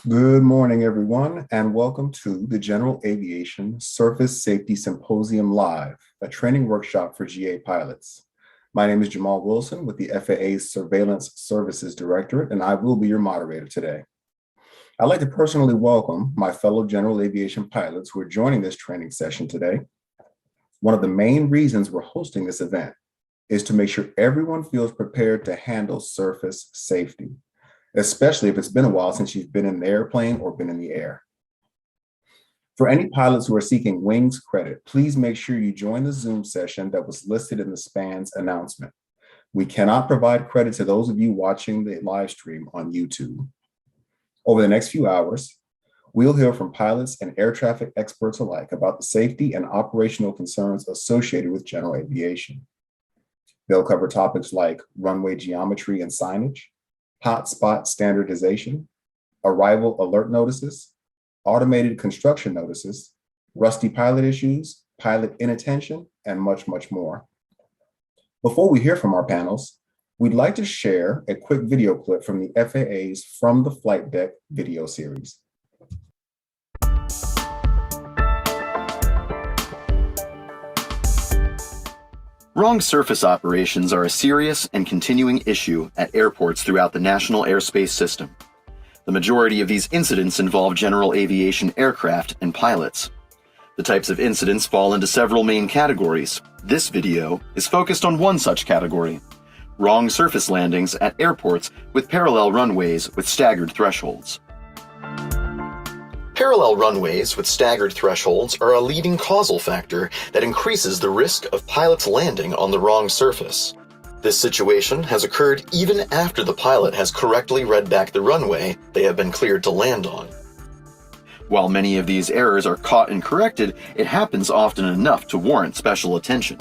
Good morning, everyone, and welcome to the General Aviation Surface Safety Symposium Live, a training workshop for GA pilots. My name is Jamal Wilson with the FAA's Surveillance Services Directorate, and I will be your moderator today. I'd like to personally welcome my fellow general aviation pilots who are joining this training session today. One of the main reasons we're hosting this event is to make sure everyone feels prepared to handle surface safety, especially if it's been a while since you've been in the airplane or been in the air. For any pilots who are seeking wings credit, please make sure you join the Zoom session that was listed in the SPAN's announcement. We cannot provide credit to those of you watching the live stream on YouTube. Over the next few hours, we'll hear from pilots and air traffic experts alike about the safety and operational concerns associated with general aviation. They'll cover topics like runway geometry and signage, hotspot standardization, arrival alert notices, automated construction notices, rusty pilot issues, pilot inattention, and much, much more. Before we hear from our panels, we'd like to share a quick video clip from the FAA's From the Flight Deck video series. Wrong surface operations are a serious and continuing issue at airports throughout the national airspace system. The majority of these incidents involve general aviation aircraft and pilots. The types of incidents fall into several main categories. This video is focused on one such category: wrong surface landings at airports with parallel runways with staggered thresholds. Parallel runways with staggered thresholds are a leading causal factor that increases the risk of pilots landing on the wrong surface. This situation has occurred even after the pilot has correctly read back the runway they have been cleared to land on. While many of these errors are caught and corrected, it happens often enough to warrant special attention.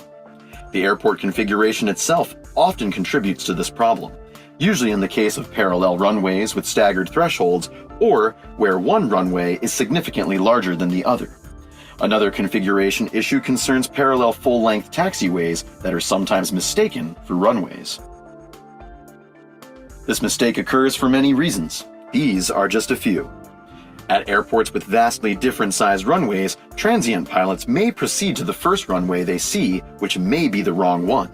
The airport configuration itself often contributes to this problem, usually in the case of parallel runways with staggered thresholds or where one runway is significantly larger than the other. Another configuration issue concerns parallel full-length taxiways that are sometimes mistaken for runways. This mistake occurs for many reasons. These are just a few. At airports with vastly different sized runways, transient pilots may proceed to the first runway they see, which may be the wrong one.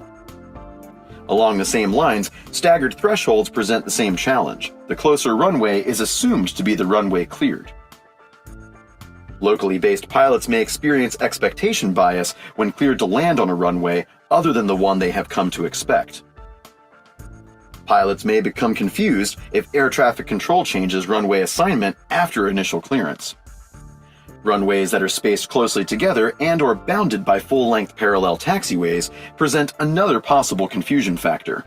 Along the same lines, staggered thresholds present the same challenge. The closer runway is assumed to be the runway cleared. Locally based pilots may experience expectation bias when cleared to land on a runway other than the one they have come to expect. Pilots may become confused if air traffic control changes runway assignment after initial clearance. Runways that are spaced closely together and/or bounded by full-length parallel taxiways present another possible confusion factor.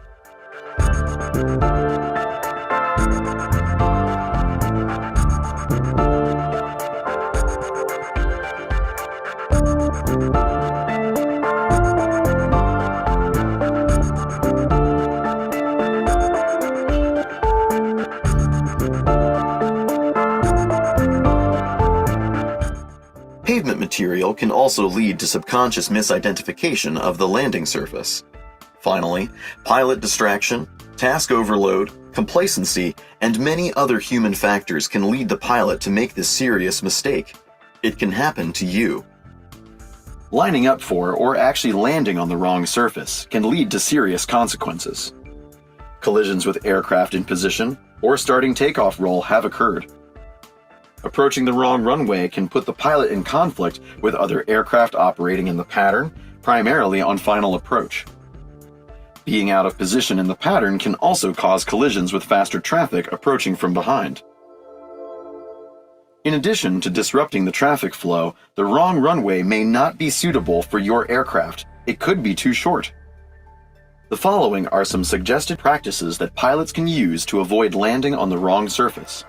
Pavement material can also lead to subconscious misidentification of the landing surface. Finally, pilot distraction, task overload, complacency, and many other human factors can lead the pilot to make this serious mistake. It can happen to you. Lining up for or actually landing on the wrong surface can lead to serious consequences. Collisions with aircraft in position or starting takeoff roll have occurred. Approaching the wrong runway can put the pilot in conflict with other aircraft operating in the pattern, primarily on final approach. Being out of position in the pattern can also cause collisions with faster traffic approaching from behind. In addition to disrupting the traffic flow, the wrong runway may not be suitable for your aircraft. It could be too short. The following are some suggested practices that pilots can use to avoid landing on the wrong surface.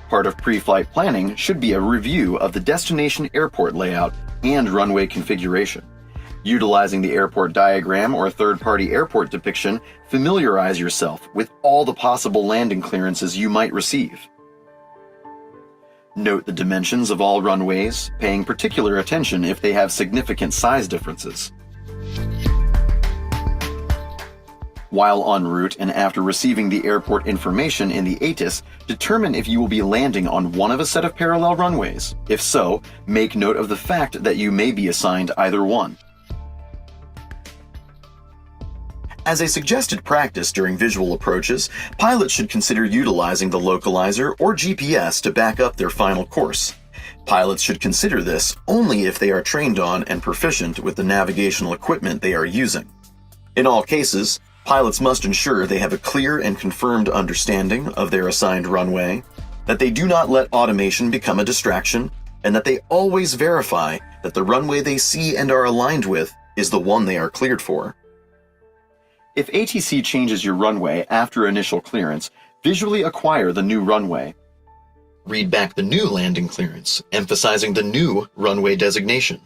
Part of pre-flight planning should be a review of the destination airport layout and runway configuration. Utilizing the airport diagram or third-party airport depiction, familiarize yourself with all the possible landing clearances you might receive. Note the dimensions of all runways, paying particular attention if they have significant size differences. While en route and after receiving the airport information in the ATIS, determine if you will be landing on one of a set of parallel runways. If so, make note of the fact that you may be assigned either one. As a suggested practice during visual approaches, pilots should consider utilizing the localizer or GPS to back up their final course. Pilots should consider this only if they are trained on and proficient with the navigational equipment they are using. In all cases, pilots must ensure they have a clear and confirmed understanding of their assigned runway, that they do not let automation become a distraction, and that they always verify that the runway they see and are aligned with is the one they are cleared for. If ATC changes your runway after initial clearance, visually acquire the new runway. Read back the new landing clearance, emphasizing the new runway designation.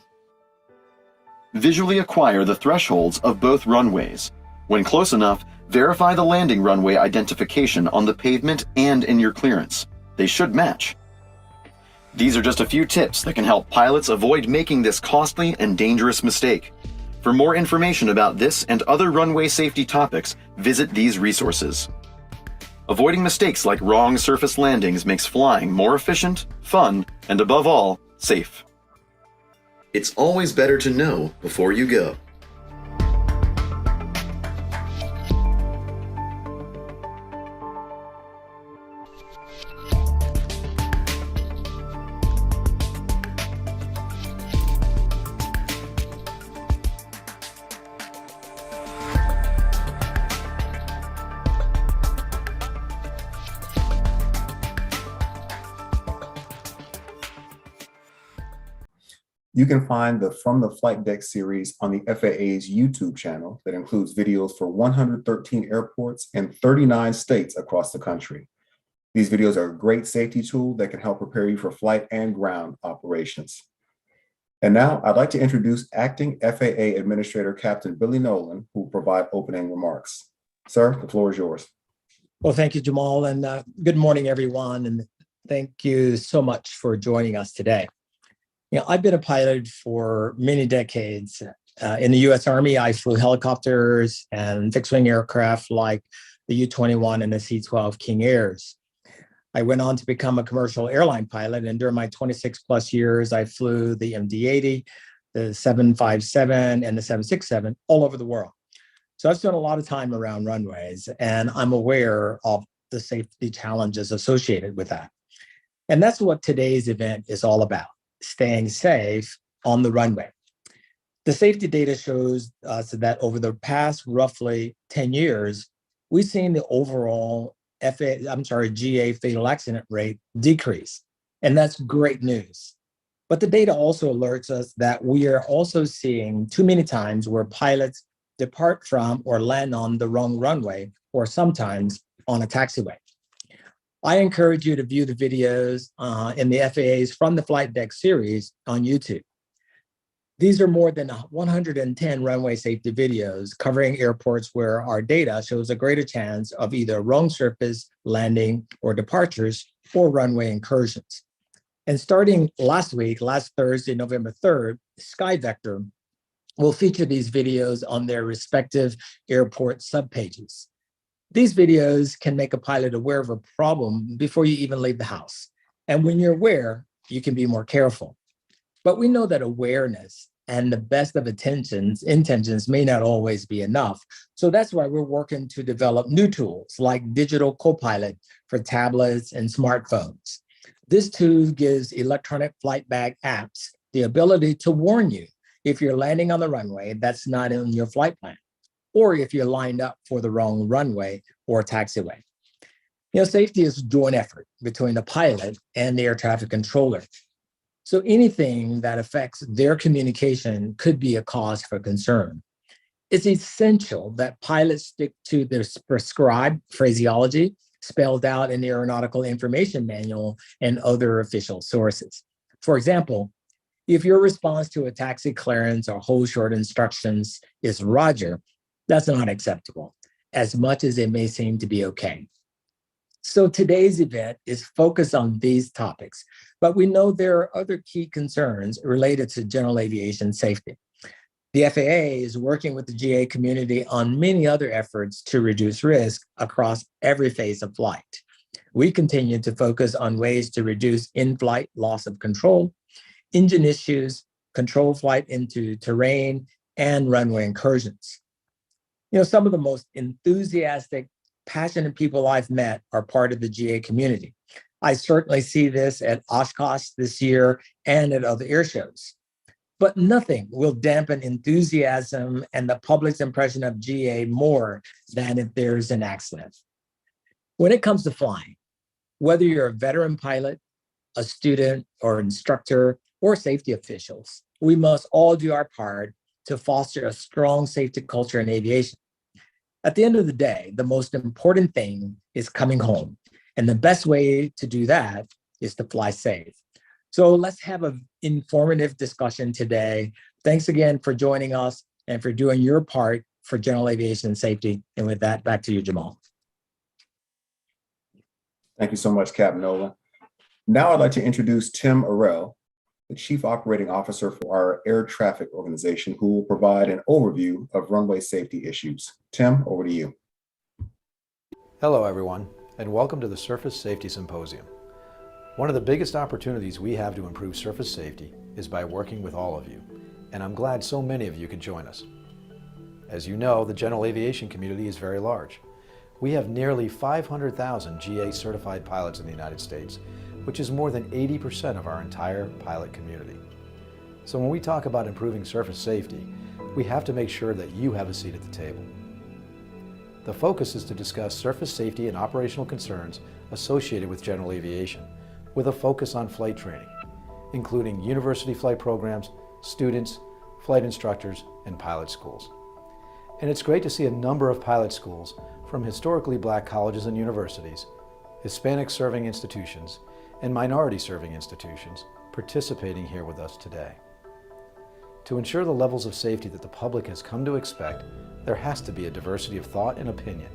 Visually acquire the thresholds of both runways. When close enough, verify the landing runway identification on the pavement and in your clearance. They should match. These are just a few tips that can help pilots avoid making this costly and dangerous mistake. For more information about this and other runway safety topics, visit these resources. Avoiding mistakes like wrong surface landings makes flying more efficient, fun, and above all, safe. It's always better to know before you go. You can find the From the Flight Deck series on the FAA's YouTube channel that includes videos for 113 airports in 39 states across the country. These videos are a great safety tool that can help prepare you for flight and ground operations. And now I'd like to introduce Acting FAA Administrator Captain Billy Nolan, who will provide opening remarks. Sir, the floor is yours. Well, thank you, Jamal, and good morning, everyone, and thank you so much for joining us today. I've been a pilot for many decades. In the U.S. Army, I flew helicopters and fixed-wing aircraft like the U-21 and the C-12 King Airs. I went on to become a commercial airline pilot, and during my 26-plus years, I flew the MD-80, the 757, and the 767 all over the world. So I've spent a lot of time around runways, and I'm aware of the safety challenges associated with that. And that's what today's event is all about. Staying safe on the runway. The safety data shows us that over the past roughly 10 years, we've seen the overall GA fatal accident rate decrease. And that's great news. But the data also alerts us that we are also seeing too many times where pilots depart from or land on the wrong runway, or sometimes on a taxiway. I encourage you to view the videos in the FAA's From the Flight Deck series on YouTube. These are more than 110 runway safety videos covering airports where our data shows a greater chance of either wrong surface landing or departures or runway incursions. And starting last Thursday, November 3rd, SkyVector will feature these videos on their respective airport subpages. These videos can make a pilot aware of a problem before you even leave the house. And when you're aware, you can be more careful. But we know that awareness and the best of intentions may not always be enough. So that's why we're working to develop new tools like Digital Copilot for tablets and smartphones. This tool gives electronic flight bag apps the ability to warn you if you're landing on the runway that's not in your flight plan, or if you're lined up for the wrong runway or taxiway. Safety is a joint effort between the pilot and the air traffic controller. So anything that affects their communication could be a cause for concern. It's essential that pilots stick to their prescribed phraseology spelled out in the Aeronautical Information Manual and other official sources. For example, if your response to a taxi clearance or hold short instructions is Roger, that's not acceptable, as much as it may seem to be okay. So today's event is focused on these topics, but we know there are other key concerns related to general aviation safety. The FAA is working with the GA community on many other efforts to reduce risk across every phase of flight. We continue to focus on ways to reduce in-flight loss of control, engine issues, control flight into terrain, and runway incursions. Some of the most enthusiastic, passionate people I've met are part of the GA community. I certainly see this at Oshkosh this year and at other air shows. But nothing will dampen enthusiasm and the public's impression of GA more than if there's an accident. When it comes to flying, whether you're a veteran pilot, a student or instructor, or safety officials, we must all do our part to foster a strong safety culture in aviation. At the end of the day, the most important thing is coming home. And the best way to do that is to fly safe. So let's have an informative discussion today. Thanks again for joining us and for doing your part for general aviation safety. And with that, back to you, Jamal. Thank you so much, Captain Nolan. Now I'd like to introduce Tim Arell, the Chief Operating Officer for our air traffic organization, who will provide an overview of runway safety issues. Tim, over to you. Hello, everyone, and welcome to the Surface Safety Symposium. One of the biggest opportunities we have to improve surface safety is by working with all of you, and I'm glad so many of you could join us. As you know, the general aviation community is very large. We have nearly 500,000 GA certified pilots in the United States, which is more than 80% of our entire pilot community. So when we talk about improving surface safety, we have to make sure that you have a seat at the table. The focus is to discuss surface safety and operational concerns associated with general aviation, with a focus on flight training, including university flight programs, students, flight instructors, and pilot schools. And it's great to see a number of pilot schools from historically Black colleges and universities, Hispanic serving institutions, and minority serving institutions participating here with us today. To ensure the levels of safety that the public has come to expect, there has to be a diversity of thought and opinion.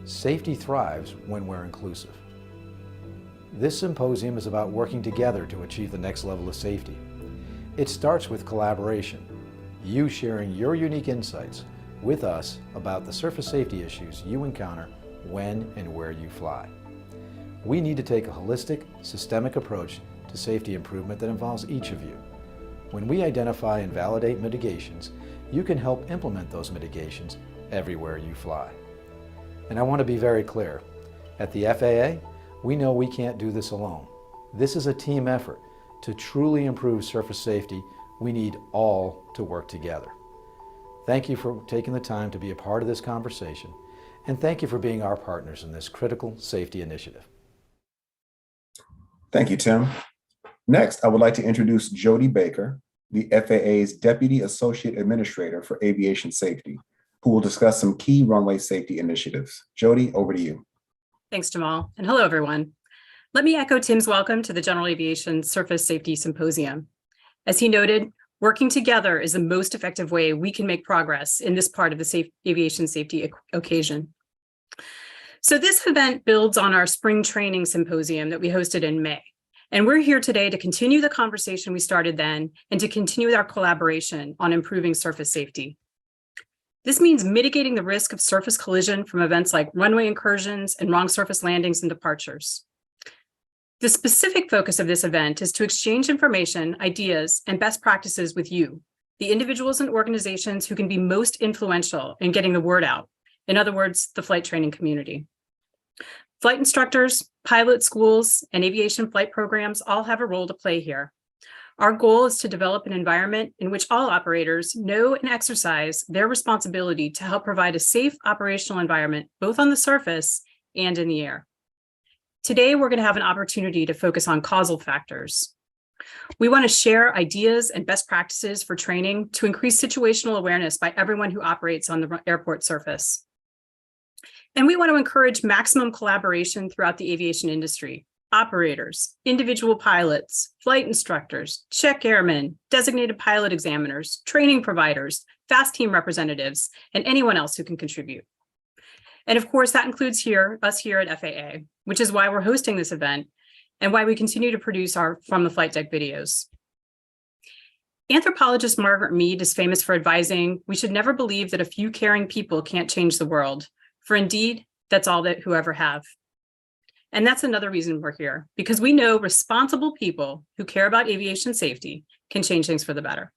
Safety thrives when we're inclusive. This symposium is about working together to achieve the next level of safety. It starts with collaboration, you sharing your unique insights with us about the surface safety issues you encounter when and where you fly. We need to take a holistic, systemic approach to safety improvement that involves each of you. When we identify and validate mitigations, you can help implement those mitigations everywhere you fly. And I want to be very clear. At the FAA, we know we can't do this alone. This is a team effort. To truly improve surface safety, we need all to work together. Thank you for taking the time to be a part of this conversation, and thank you for being our partners in this critical safety initiative. Thank you, Tim. Next, I would like to introduce Jody Baker, the FAA's Deputy Associate Administrator for Aviation Safety, who will discuss some key runway safety initiatives. Jody, over to you. Thanks, Jamal, and hello, everyone. Let me echo Tim's welcome to the General Aviation Surface Safety Symposium. As he noted, working together is the most effective way we can make progress in this part of the aviation safety occasion. So this event builds on our spring training symposium that we hosted in May. And we're here today to continue the conversation we started then and to continue our collaboration on improving surface safety. This means mitigating the risk of surface collision from events like runway incursions and wrong surface landings and departures. The specific focus of this event is to exchange information, ideas, and best practices with you, the individuals and organizations who can be most influential in getting the word out. In other words, the flight training community. Flight instructors, pilot schools, and aviation flight programs all have a role to play here. Our goal is to develop an environment in which all operators know and exercise their responsibility to help provide a safe operational environment, both on the surface and in the air. Today, we're going to have an opportunity to focus on causal factors. We want to share ideas and best practices for training to increase situational awareness by everyone who operates on the airport surface. And we want to encourage maximum collaboration throughout the aviation industry. Operators, individual pilots, flight instructors, check airmen, designated pilot examiners, training providers, FAST team representatives, and anyone else who can contribute. And of course, that includes us here at FAA, which is why we're hosting this event and why we continue to produce our From the Flight Deck videos. Anthropologist Margaret Mead is famous for advising, we should never believe that a few caring people can't change the world, for indeed, that's all that whoever have. And that's another reason we're here, because we know responsible people who care about aviation safety can change things for the better.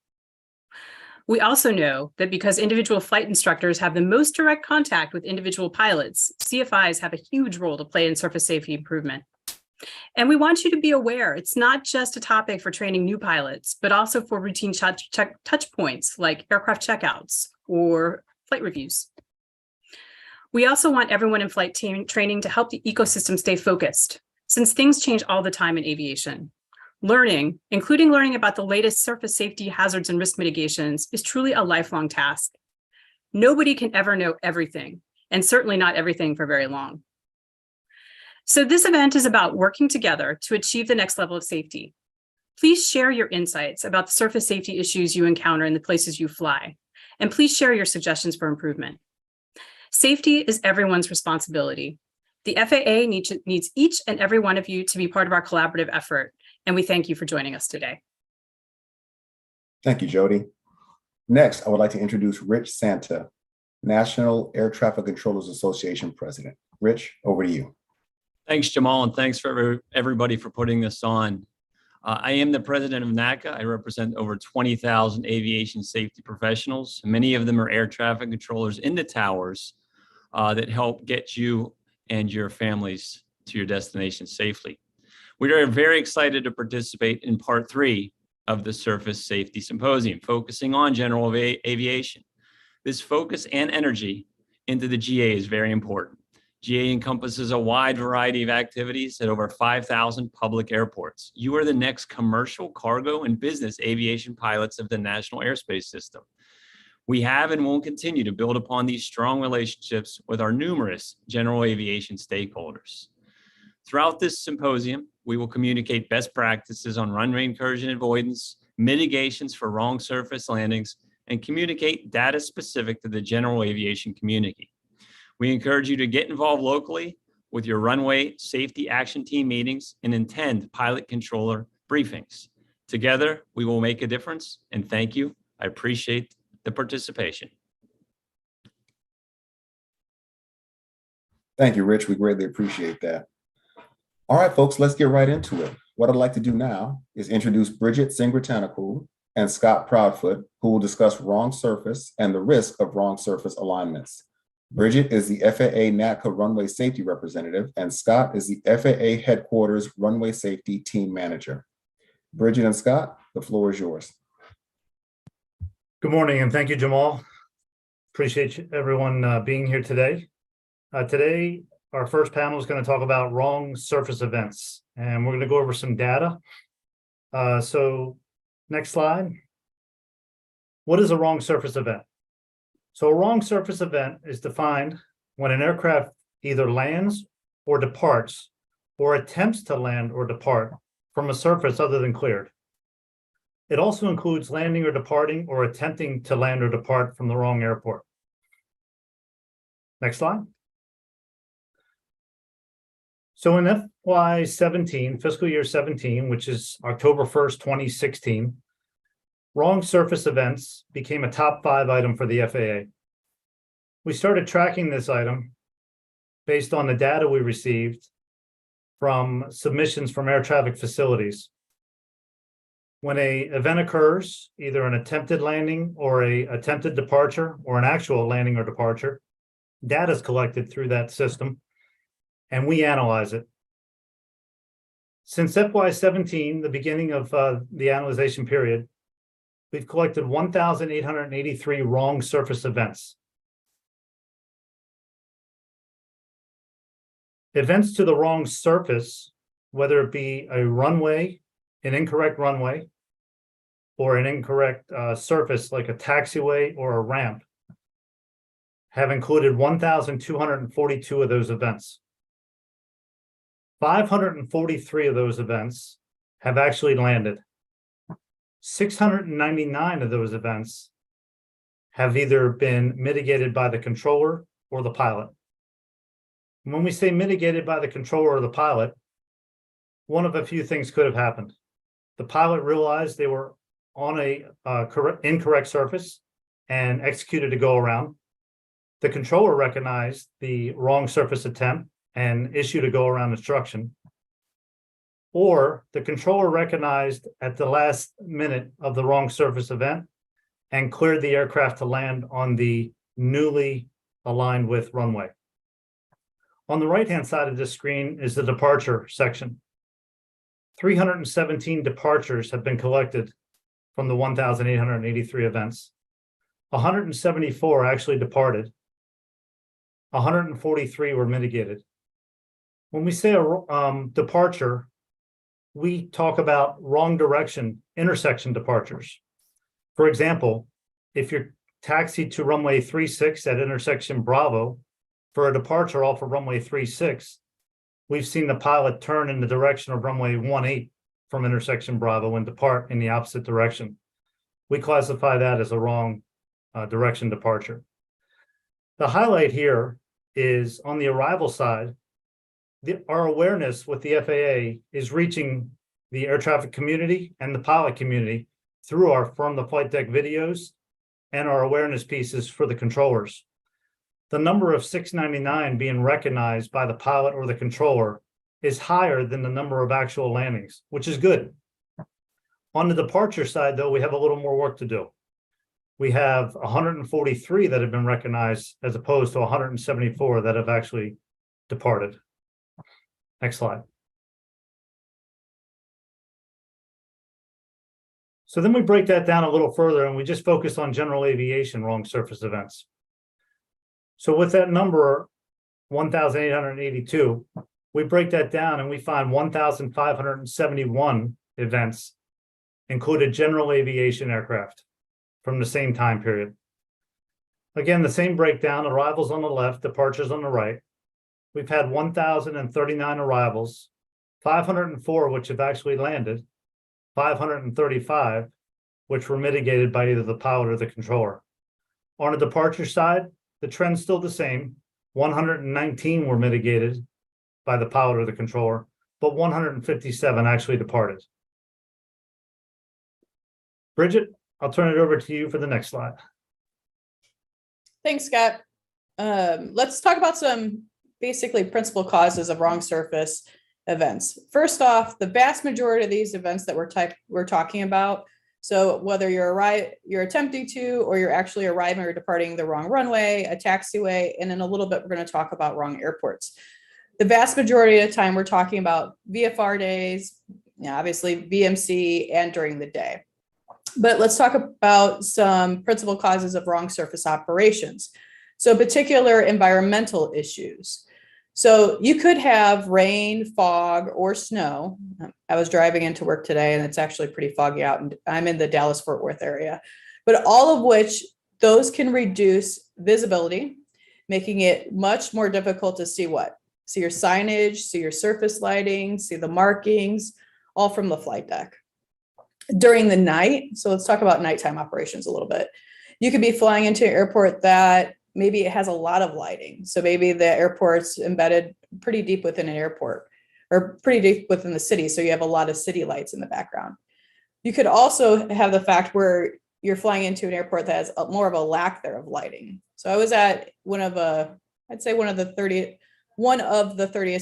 We also know that because individual flight instructors have the most direct contact with individual pilots, CFIs have a huge role to play in surface safety improvement. And we want you to be aware, it's not just a topic for training new pilots, but also for routine touch points like aircraft checkouts or flight reviews. We also want everyone in flight training to help the ecosystem stay focused, since things change all the time in aviation. Learning, including learning about the latest surface safety hazards and risk mitigations, is truly a lifelong task. Nobody can ever know everything, and certainly not everything for very long. So this event is about working together to achieve the next level of safety. Please share your insights about the surface safety issues you encounter in the places you fly, and please share your suggestions for improvement. Safety is everyone's responsibility. The FAA needs each and every one of you to be part of our collaborative effort, and we thank you for joining us today. Thank you, Jody. Next, I would like to introduce Rich Santa, National Air Traffic Controllers Association President. Rich, over to you. Thanks, Jamal, and thanks for everybody for putting this on. I am the president of NACA. I represent over 20,000 aviation safety professionals. Many of them are air traffic controllers in the towers that help get you and your families to your destination safely. We are very excited to participate in part 3 of the Surface Safety Symposium, focusing on general aviation. This focus and energy into the GA is very important. GA encompasses a wide variety of activities at over 5,000 public airports. You are the next commercial, cargo, and business aviation pilots of the National Airspace System. We have and will continue to build upon these strong relationships with our numerous general aviation stakeholders. Throughout this symposium, we will communicate best practices on runway incursion avoidance, mitigations for wrong surface landings, and communicate data specific to the general aviation community. We encourage you to get involved locally with your runway safety action team meetings and attend pilot controller briefings. Together, we will make a difference, and thank you. I appreciate the participation. Thank you, Rich. We greatly appreciate that. All right, folks, let's get right into it. What I'd like to do now is introduce Bridget Singratanaku and Scott Proudfoot, who will discuss wrong surface and the risk of wrong surface alignments. Bridget is the FAA NACA runway safety representative, and Scott is the FAA headquarters runway safety team manager. Bridget and Scott, the floor is yours. Good morning, and thank you, Jamal. Appreciate everyone being here today. Today, our first panel is going to talk about wrong surface events, and we're going to go over some data. So next slide. What is a wrong surface event? So a wrong surface event is defined when an aircraft either lands or departs or attempts to land or depart from a surface other than cleared. It also includes landing or departing or attempting to land or depart from the wrong airport. Next slide. So in FY17, fiscal year 17, which is October 1st, 2016, wrong surface events became a top 5 item for the FAA. We started tracking this item based on the data we received from submissions from air traffic facilities. When an event occurs, either an attempted landing or an attempted departure or an actual landing or departure, data is collected through that system and we analyze it. Since FY17, the beginning of the analyzation period, we've collected 1,883 wrong surface events. Events to the wrong surface, whether it be a runway, an incorrect runway, or an incorrect surface like a taxiway or a ramp, have included 1,242 of those events. 543 of those events have actually landed. 699 of those events have either been mitigated by the controller or the pilot. And when we say mitigated by the controller or the pilot, one of a few things could have happened. The pilot realized they were on a incorrect surface and executed a go around. The controller recognized the wrong surface attempt and issued a go around instruction. Or the controller recognized at the last minute of the wrong surface event and cleared the aircraft to land on the newly aligned with runway. On the right-hand side of this screen is the departure section. 317 departures have been collected from the 1,883 events. 174 actually departed. 143 were mitigated. When we say a departure, we talk about wrong direction intersection departures. For example, if you're taxied to runway 36 at intersection Bravo for a departure off of runway 36, we've seen the pilot turn in the direction of runway 18 from intersection Bravo and depart in the opposite direction. We classify that as a wrong direction departure. The highlight here is on the arrival side, our awareness with the FAA is reaching the air traffic community and the pilot community through our from the flight deck videos and our awareness pieces for the controllers. The number of 699 being recognized by the pilot or the controller is higher than the number of actual landings, which is good. On the departure side, though, we have a little more work to do. We have 143 that have been recognized as opposed to 174 that have actually departed. Next slide. So then we break that down a little further and we just focus on general aviation wrong surface events. So with that number, 1,882, we break that down and we find 1,571 events included general aviation aircraft from the same time period. Again, the same breakdown, arrivals on the left, departures on the right. We've had 1,039 arrivals, 504 which have actually landed, 535 which were mitigated by either the pilot or the controller. On the departure side, the trend's still the same. 119 were mitigated by the pilot or the controller, but 157 actually departed. Bridget, I'll turn it over to you for the next slide. Thanks, Scott. Let's talk about some basically principal causes of wrong surface events. First off, the vast majority of these events that we're talking about, so whether you're attempting to, or you're actually arriving or departing the wrong runway, a taxiway, and in a little bit, we're going to talk about wrong airports. The vast majority of the time, we're talking about VFR days, obviously VMC, and during the day. But let's talk about some principal causes of wrong surface operations. So particular environmental issues. So you could have rain, fog, or snow. I was driving into work today and it's actually pretty foggy out, and I'm in the Dallas-Fort Worth area. But all of which, those can reduce visibility, making it much more difficult to see what? See your signage, see your surface lighting, see the markings, all from the flight deck. During the night, so let's talk about nighttime operations a little bit. You could be flying into an airport that maybe it has a lot of lighting. So maybe the airport's embedded pretty deep within an airport or pretty deep within the city. So you have a lot of city lights in the background. You could also have the fact where you're flying into an airport that has more of a lack there of lighting. So I was at one of the 30th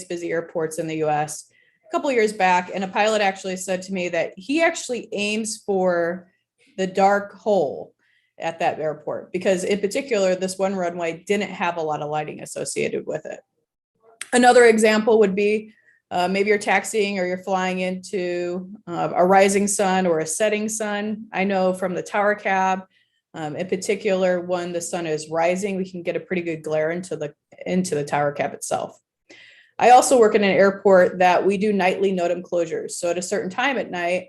busy airports in the US a couple of years back, and a pilot actually said to me that he actually aims for the dark hole at that airport because in particular, this one runway didn't have a lot of lighting associated with it. Another example would be maybe you're taxiing or you're flying into a rising sun or a setting sun. I know from the tower cab, in particular, when the sun is rising, we can get a pretty good glare into the tower cab itself. I also work in an airport that we do nightly NOTAM closures. So at a certain time at night,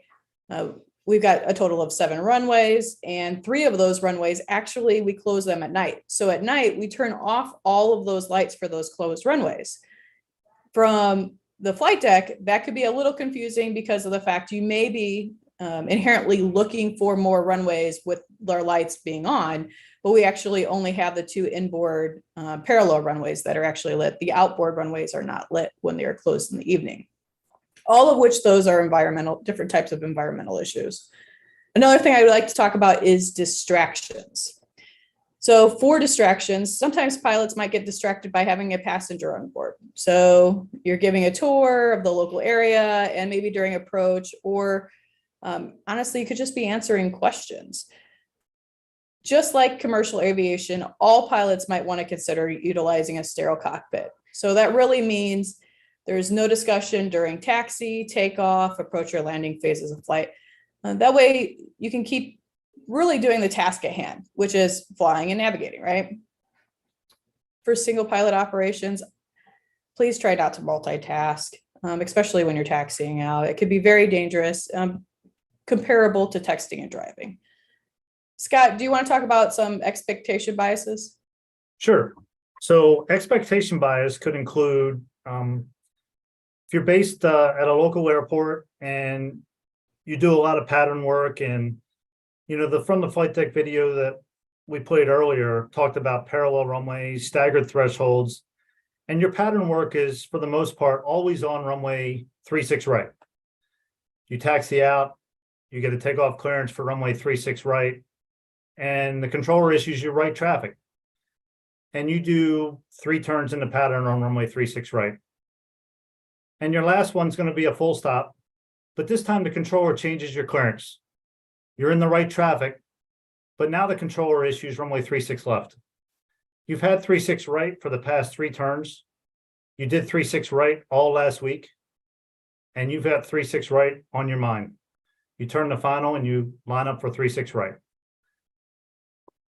we've got a total of 7 runways, and 3 of those runways, actually, we close them at night. So at night, we turn off all of those lights for those closed runways. From the flight deck, that could be a little confusing because of the fact you may be inherently looking for more runways with their lights being on, but we actually only have the 2 inboard parallel runways that are actually lit. The outboard runways are not lit when they are closed in the evening. All of which those are different types of environmental issues. Another thing I would like to talk about is distractions. So for distractions, sometimes pilots might get distracted by having a passenger on board. So you're giving a tour of the local area and maybe during approach, or honestly, you could just be answering questions. Just like commercial aviation, all pilots might want to consider utilizing a sterile cockpit. So that really means there's no discussion during taxi, takeoff, approach, or landing phases of flight. That way you can keep really doing the task at hand, which is flying and navigating, right? For single pilot operations, please try not to multitask, especially when you're taxiing out. It could be very dangerous, comparable to texting and driving. Scott, do you want to talk about some expectation biases? Sure. So expectation bias could include if you're based at a local airport and you do a lot of pattern work, and from the flight deck video that we played earlier talked about parallel runways, staggered thresholds, and your pattern work is for the most part always on runway 36 right. You taxi out, you get a takeoff clearance for runway 36 right, and the controller issues your right traffic. And you do 3 turns in the pattern on runway 36 right. And your last one's going to be a full stop, but this time the controller changes your clearance. You're in the right traffic, but now the controller issues runway 36 left. You've had 36 right for the past 3 turns. You did 36 right all last week, and you've got 36 right on your mind. You turn the final and you line up for 36 right.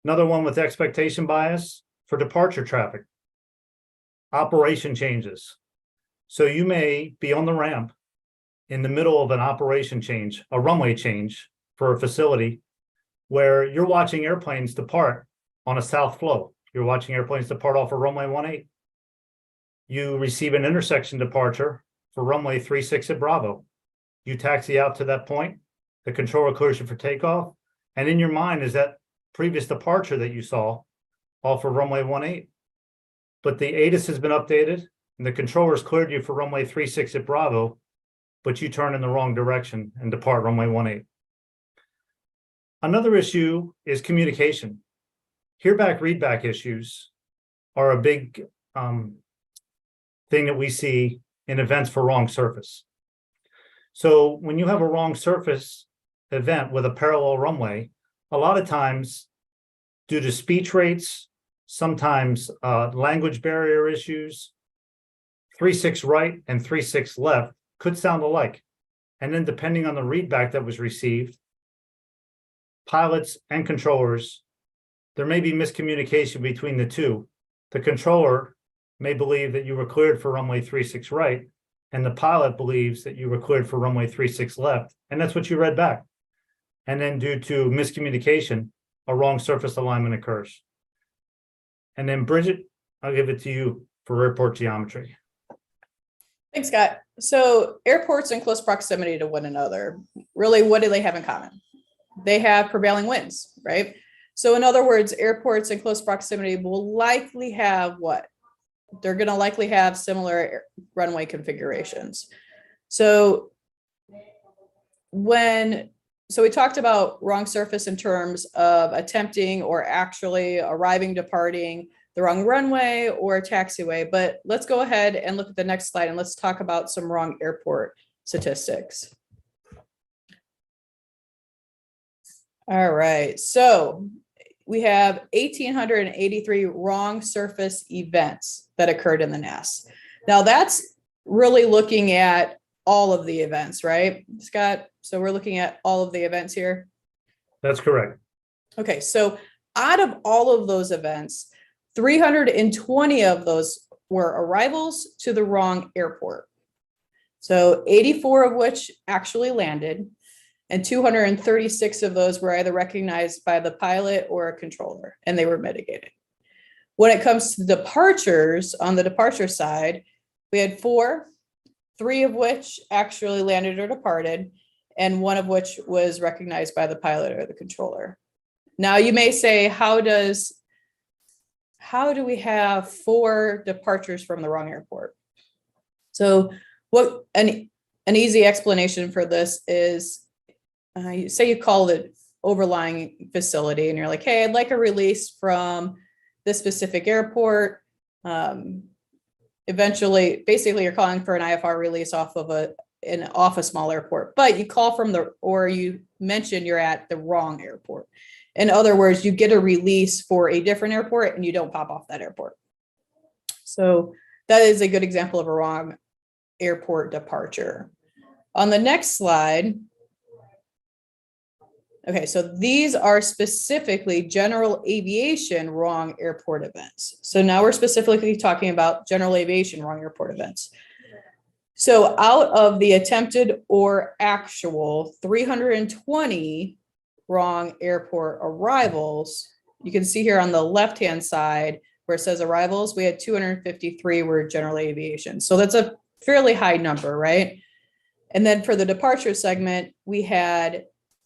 Another one with expectation bias for departure traffic. Operation changes. So you may be on the ramp in the middle of an operation change, a runway change for a facility where you're watching airplanes depart on a south flow. You're watching airplanes depart off of runway 18. You receive an intersection departure for runway 36 at Bravo. You taxi out to that point, the controller clears you for takeoff, and in your mind is that previous departure that you saw off of runway 18. But the ATIS has been updated and the controllers cleared you for runway 36 at Bravo, but you turn in the wrong direction and depart runway 18. Another issue is communication. Hearback, readback issues are a big thing that we see in events for wrong surface. So when you have a wrong surface event with a parallel runway, a lot of times due to speech rates, sometimes language barrier issues, 36 right and 36 left could sound alike. And then depending on the readback that was received, pilots and controllers, there may be miscommunication between the two. The controller may believe that you were cleared for runway 36 right, and the pilot believes that you were cleared for runway 36 left, and that's what you read back. And then due to miscommunication, a wrong surface alignment occurs. And then Bridget, I'll give it to you for airport geometry. Thanks, Scott. So airports in close proximity to one another, really, what do they have in common? They have prevailing winds, right? So in other words, airports in close proximity will likely have what? They're going to likely have similar runway configurations. So we talked about wrong surface in terms of attempting or actually arriving, departing the wrong runway or taxiway, but let's go ahead and look at the next slide and let's talk about some wrong airport statistics. All right, so we have 1,883 wrong surface events that occurred in the NAS. Now that's really looking at all of the events, right, Scott? So we're looking at all of the events here. That's correct. Okay, so out of all of those events, 320 of those were arrivals to the wrong airport. So 84 of which actually landed, and 236 of those were either recognized by the pilot or a controller, and they were mitigated. When it comes to departures, on the departure side, we had 4, 3 of which actually landed or departed, and 1 of which was recognized by the pilot or the controller. Now you may say, how do we have 4 departures from the wrong airport? So what an easy explanation for this is say you call it overlying facility and you're like, hey, I'd like a release from this specific airport. Eventually, basically you're calling for an IFR release off of a small airport, but you call from or you mention you're at the wrong airport. In other words, you get a release for a different airport and you don't pop off that airport. So that is a good example of a wrong airport departure. On the next slide, okay, so these are specifically general aviation wrong airport events. So now we're specifically talking about general aviation wrong airport events. So out of the attempted or actual 320 wrong airport arrivals, you can see here on the left-hand side where it says arrivals, we had 253 were general aviation. So that's a fairly high number, right? And then for the departure segment, we had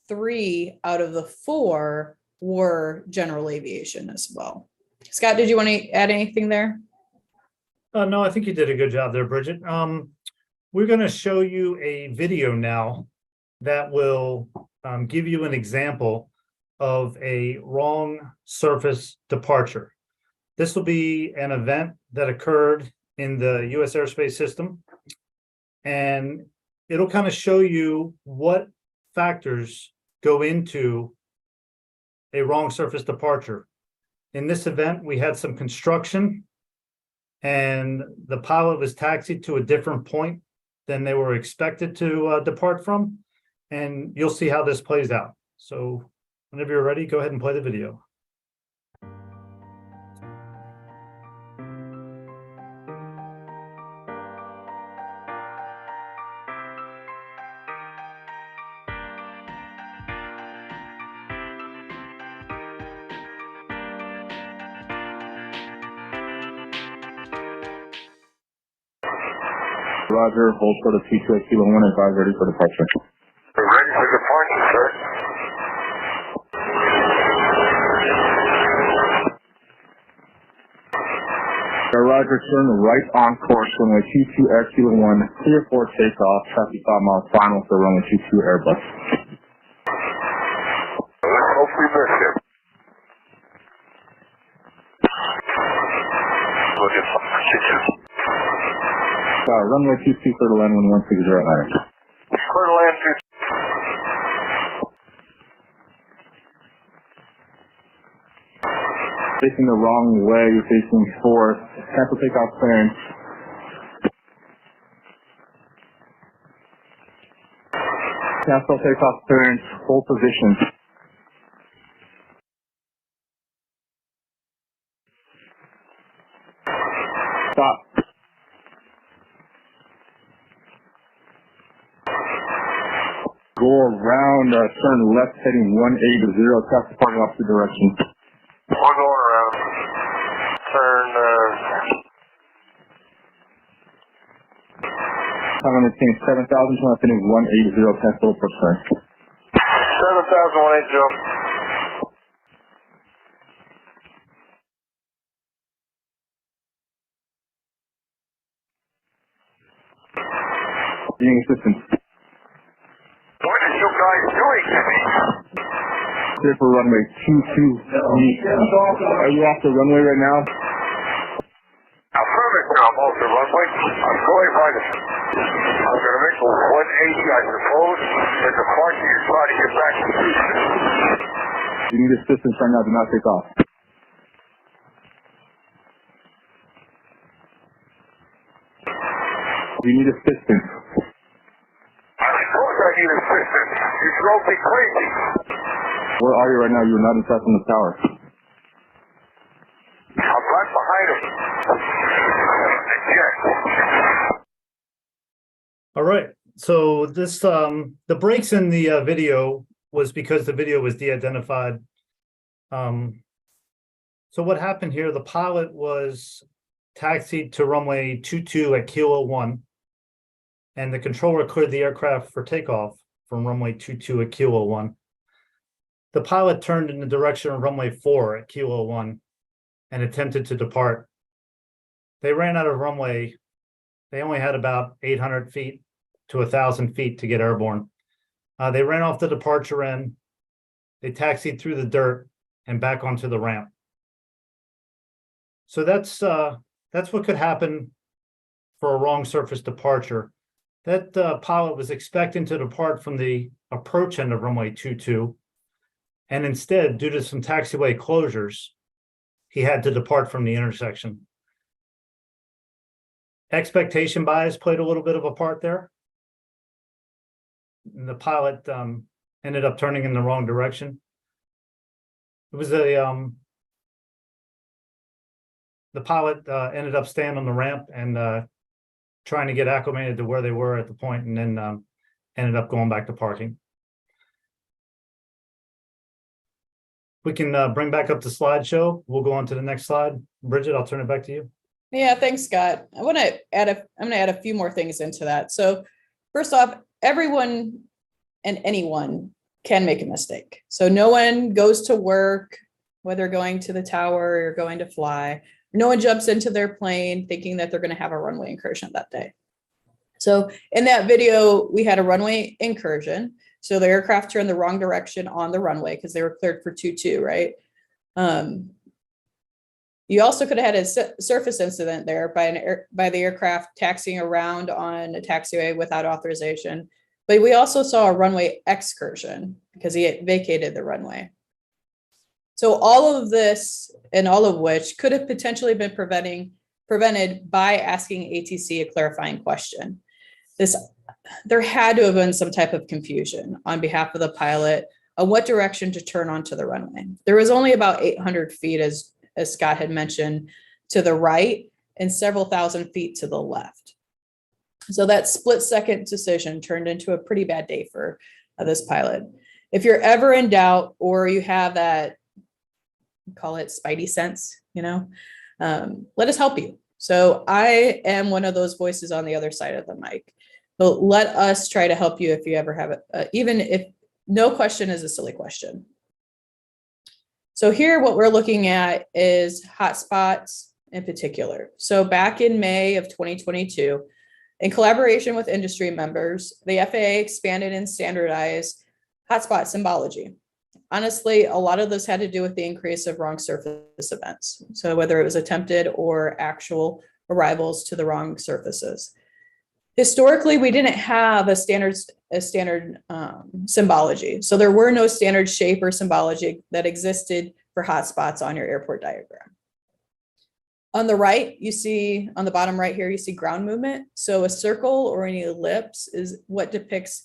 3 out of the 4 were general aviation as well. Scott, did you want to add anything there? No, I think you did a good job there, Bridget. We're going to show you a video now that will give you an example of a wrong surface departure. This will be an event that occurred in the U.S. airspace system, and it'll kind of show you what factors go into a wrong surface departure. In this event, we had some construction and the pilot was taxied to a different point than they were expected to depart from. And you'll see how this plays out. So whenever you're ready, go ahead and play the video. Roger, hold for the T2 at Kilo 1, advise ready for departure. We're ready for departure, sir. Roger, turn right on course, runway 22 at Kilo 1, clear for takeoff, traffic 5 miles final for runway 22 Airbus. Let's hope we miss him. Look at runway 22 clear to land 1160 at ladder. Clear to land 2. Facing the wrong way, you're facing 4th. Cancel takeoff clearance. Cancel takeoff clearance, hold position. Stop. Go around, turn left heading 180, traffic departing opposite direction. We're going around. Turn, I'm going to change 7,000, turn left heading 180, cancel approach turn. 7,180. Being assistance. What are you guys doing to me? Clear for runway 22. Are you off the runway right now? Affirmative, I'm off the runway. I'm going by the... I'm going to make a 180, I suppose, and departure is trying to get back to Houston. You need assistance right now, do not take off. You need assistance. I suppose I need assistance. You drove me crazy. Where are you right now? You're not inside from the tower. I'm right behind him. Yes. All right. So this, the breaks in the video was because the video was de-identified. So what happened here, the pilot was taxied to runway 22 at Kilo 1, and the controller cleared the aircraft for takeoff from runway 22 at Kilo 1. The pilot turned in the direction of runway 4 at Kilo 1 and attempted to depart. They ran out of runway. They only had about 800 feet to 1,000 feet to get airborne. They ran off the departure end. They taxied through the dirt and back onto the ramp. So that's what could happen for a wrong surface departure. That pilot was expecting to depart from the approach end of runway 22, and instead, due to some taxiway closures, he had to depart from the intersection. Expectation bias played a little bit of a part there. And the pilot ended up turning in the wrong direction. It was the pilot ended up staying on the ramp and trying to get acclimated to where they were at the point, and then ended up going back to parking. We can bring back up the slideshow. We'll go on to the next slide. Bridget, I'll turn it back to you. Yeah, thanks, Scott. I'm going to add a few more things into that. So first off, everyone and anyone can make a mistake. So no one goes to work, whether going to the tower or going to fly. No one jumps into their plane thinking that they're going to have a runway incursion that day. So in that video, we had a runway incursion. So the aircraft turned the wrong direction on the runway because they were cleared for 2-2, right? You also could have had a surface incident there by the aircraft taxiing around on a taxiway without authorization. But we also saw a runway excursion because he had vacated the runway. So all of this, and all of which could have potentially been prevented by asking ATC a clarifying question. There had to have been some type of confusion on behalf of the pilot on what direction to turn onto the runway. There was only about 800 feet, as Scott had mentioned, to the right and several thousand feet to the left. So that split-second decision turned into a pretty bad day for this pilot. If you're ever in doubt, or you have that, call it spidey sense, let us help you. So I am one of those voices on the other side of the mic. So let us try to help you if you ever have it, even if no question is a silly question. So here, what we're looking at is hotspots in particular. So back in May of 2022, in collaboration with industry members, the FAA expanded and standardized hotspot symbology. Honestly, a lot of this had to do with the increase of wrong surface events. So whether it was attempted or actual arrivals to the wrong surfaces. Historically, we didn't have a standard symbology. So there were no standard shape or symbology that existed for hotspots on your airport diagram. On the right, you see, on the bottom right here, you see ground movement. So a circle or an ellipse is what depicts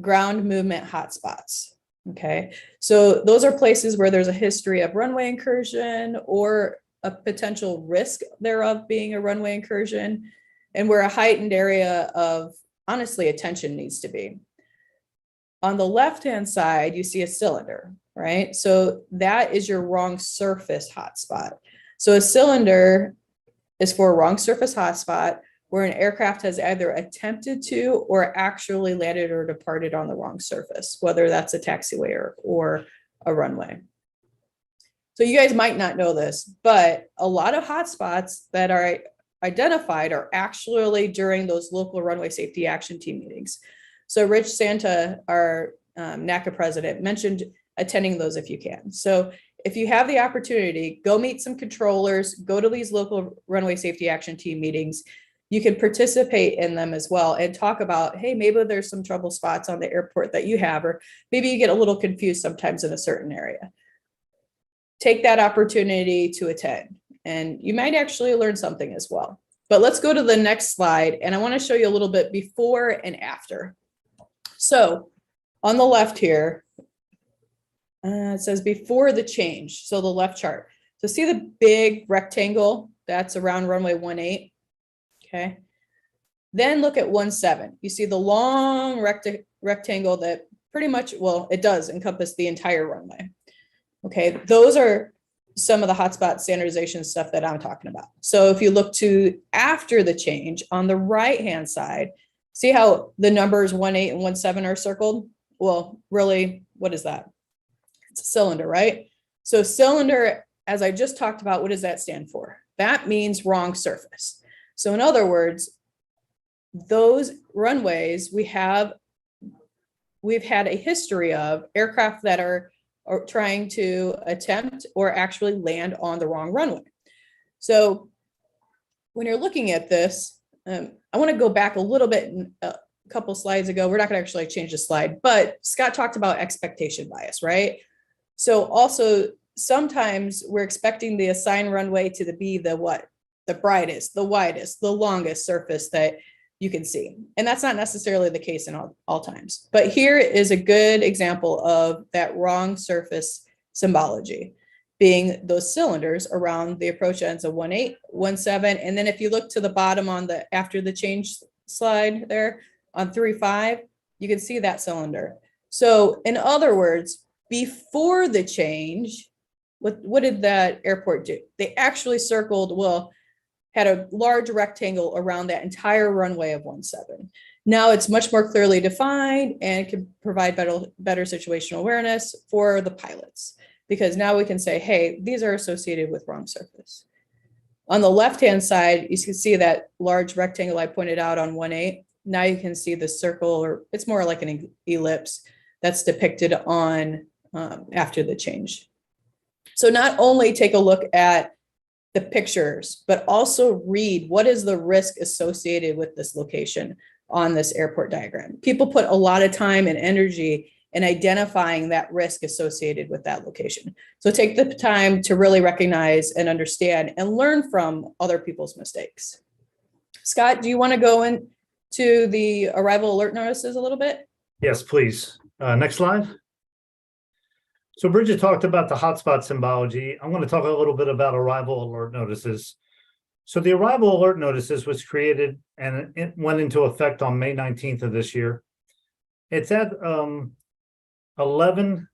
ground movement hotspots. Okay, so those are places where there's a history of runway incursion or a potential risk thereof being a runway incursion, and where a heightened area of, honestly, attention needs to be. On the left-hand side, you see a cylinder, right? So that is your wrong surface hotspot. So a cylinder is for a wrong surface hotspot where an aircraft has either attempted to or actually landed or departed on the wrong surface, whether that's a taxiway or a runway. So you guys might not know this, but a lot of hotspots that are identified are actually during those local runway safety action team meetings. So Rich Santa, our NACA president, mentioned attending those if you can. So if you have the opportunity, go meet some controllers, go to these local runway safety action team meetings. You can participate in them as well and talk about, hey, maybe there's some trouble spots on the airport that you have, or maybe you get a little confused sometimes in a certain area. Take that opportunity to attend, and you might actually learn something as well. But let's go to the next slide, and I want to show you a little bit before and after. So on the left here, it says before the change, so the left chart. So see the big rectangle that's around runway 18? Okay. Then look at 17. You see the long rectangle that pretty much, well, it does encompass the entire runway. Okay, those are some of the hotspot standardization stuff that I'm talking about. So if you look to after the change on the right-hand side, see how the numbers 18 and 17 are circled? Well, really, what is that? It's a cylinder, right? So cylinder, as I just talked about, what does that stand for? That means wrong surface. So in other words, those runways, we have we've had a history of aircraft that are trying to attempt or actually land on the wrong runway. So when you're looking at this, I want to go back a little bit, a couple slides ago. We're not going to actually change the slide, but Scott talked about expectation bias, right? So also sometimes we're expecting the assigned runway to be the what? The brightest, the widest, the longest surface that you can see. And that's not necessarily the case in all times. But here is a good example of that wrong surface symbology, being those cylinders around the approach ends of 18, 17. And then if you look to the bottom on the after the change slide there on 35, you can see that cylinder. So in other words, before the change, what did that airport do? They actually circled, well, had a large rectangle around that entire runway of 17. Now it's much more clearly defined and can provide better situational awareness for the pilots, because now we can say, hey, these are associated with wrong surface. On the left-hand side, you can see that large rectangle I pointed out on 18. Now you can see the circle, or it's more like an ellipse that's depicted on after the change. So not only take a look at the pictures, but also read what is the risk associated with this location on this airport diagram. People put a lot of time and energy in identifying that risk associated with that location. So take the time to really recognize and understand and learn from other people's mistakes. Scott, do you want to go into the arrival alert notices a little bit? Yes, please. Next slide. So Bridget talked about the hotspot symbology. I'm going to talk a little bit about arrival alert notices. So the arrival alert notices was created and it went into effect on May 19th of this year. It's at 11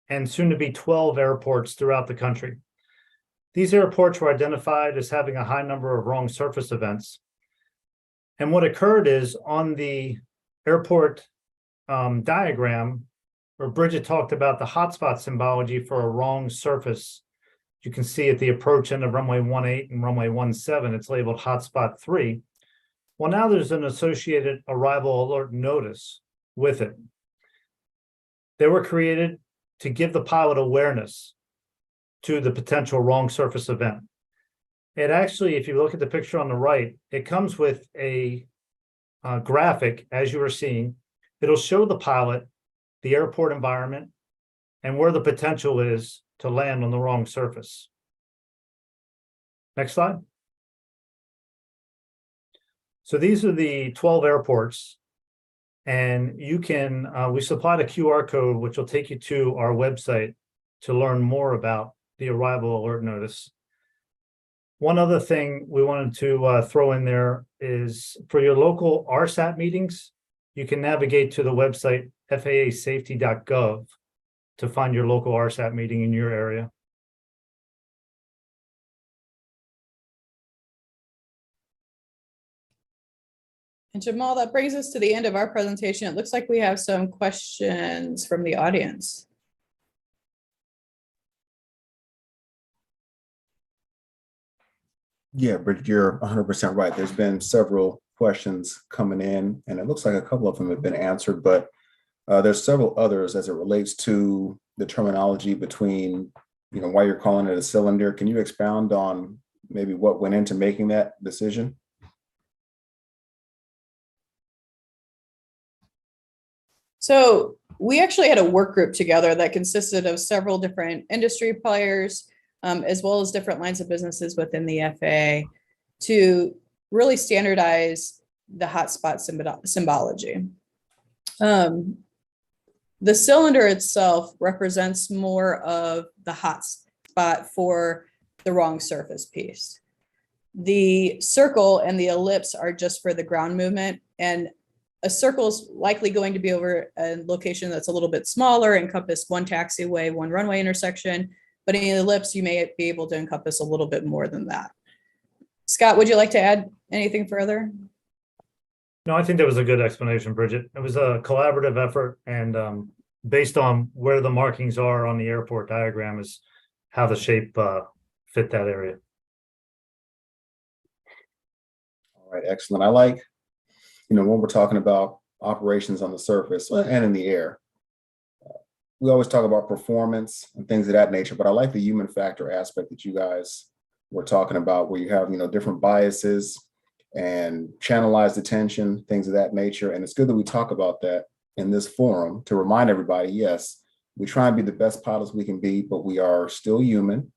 and soon to be 12 airports throughout the country. These airports were identified as having a high number of wrong surface events. And what occurred is on the airport diagram, where Bridget talked about the hotspot symbology for a wrong surface. You can see at the approach end of runway 18 and runway 17, it's labeled hotspot 3. Well, now there's an associated arrival alert notice with it. They were created to give the pilot awareness to the potential wrong surface event. It actually, if you look at the picture on the right, it comes with a graphic, as you are seeing. It'll show the pilot the airport environment and where the potential is to land on the wrong surface. Next slide. So these are the 12 airports, and you can, we supplied a QR code, which will take you to our website to learn more about the arrival alert notice. One other thing we wanted to throw in there is for your local RSAT meetings, you can navigate to the website FAAsafety.gov to find your local RSAT meeting in your area. And Jamal, that brings us to the end of our presentation. It looks like we have some questions from the audience. Yeah, Bridget, you're 100% right. There's been several questions coming in, and it looks like a couple of them have been answered, but there's several others as it relates to the terminology between, why you're calling it a cylinder. Can you expound on maybe what went into making that decision? So we actually had a work group together that consisted of several different industry players, as well as different lines of businesses within the FAA, to really standardize the hotspot symbology. The cylinder itself represents more of the hotspot for the wrong surface piece. The circle and the ellipse are just for the ground movement, and a circle is likely going to be over a location that's a little bit smaller, encompass one taxiway, one runway intersection, but in the ellipse, you may be able to encompass a little bit more than that. Scott, would you like to add anything further? No, I think that was a good explanation, Bridget. It was a collaborative effort, and based on where the markings are on the airport diagram is how the shape fit that area. All right, excellent. I like, when we're talking about operations on the surface and in the air. We always talk about performance and things of that nature, but I like the human factor aspect that you guys were talking about, where you have, different biases and channelized attention, things of that nature. And it's good that we talk about that in this forum to remind everybody, yes, we try and be the best pilots we can be, but we are still human.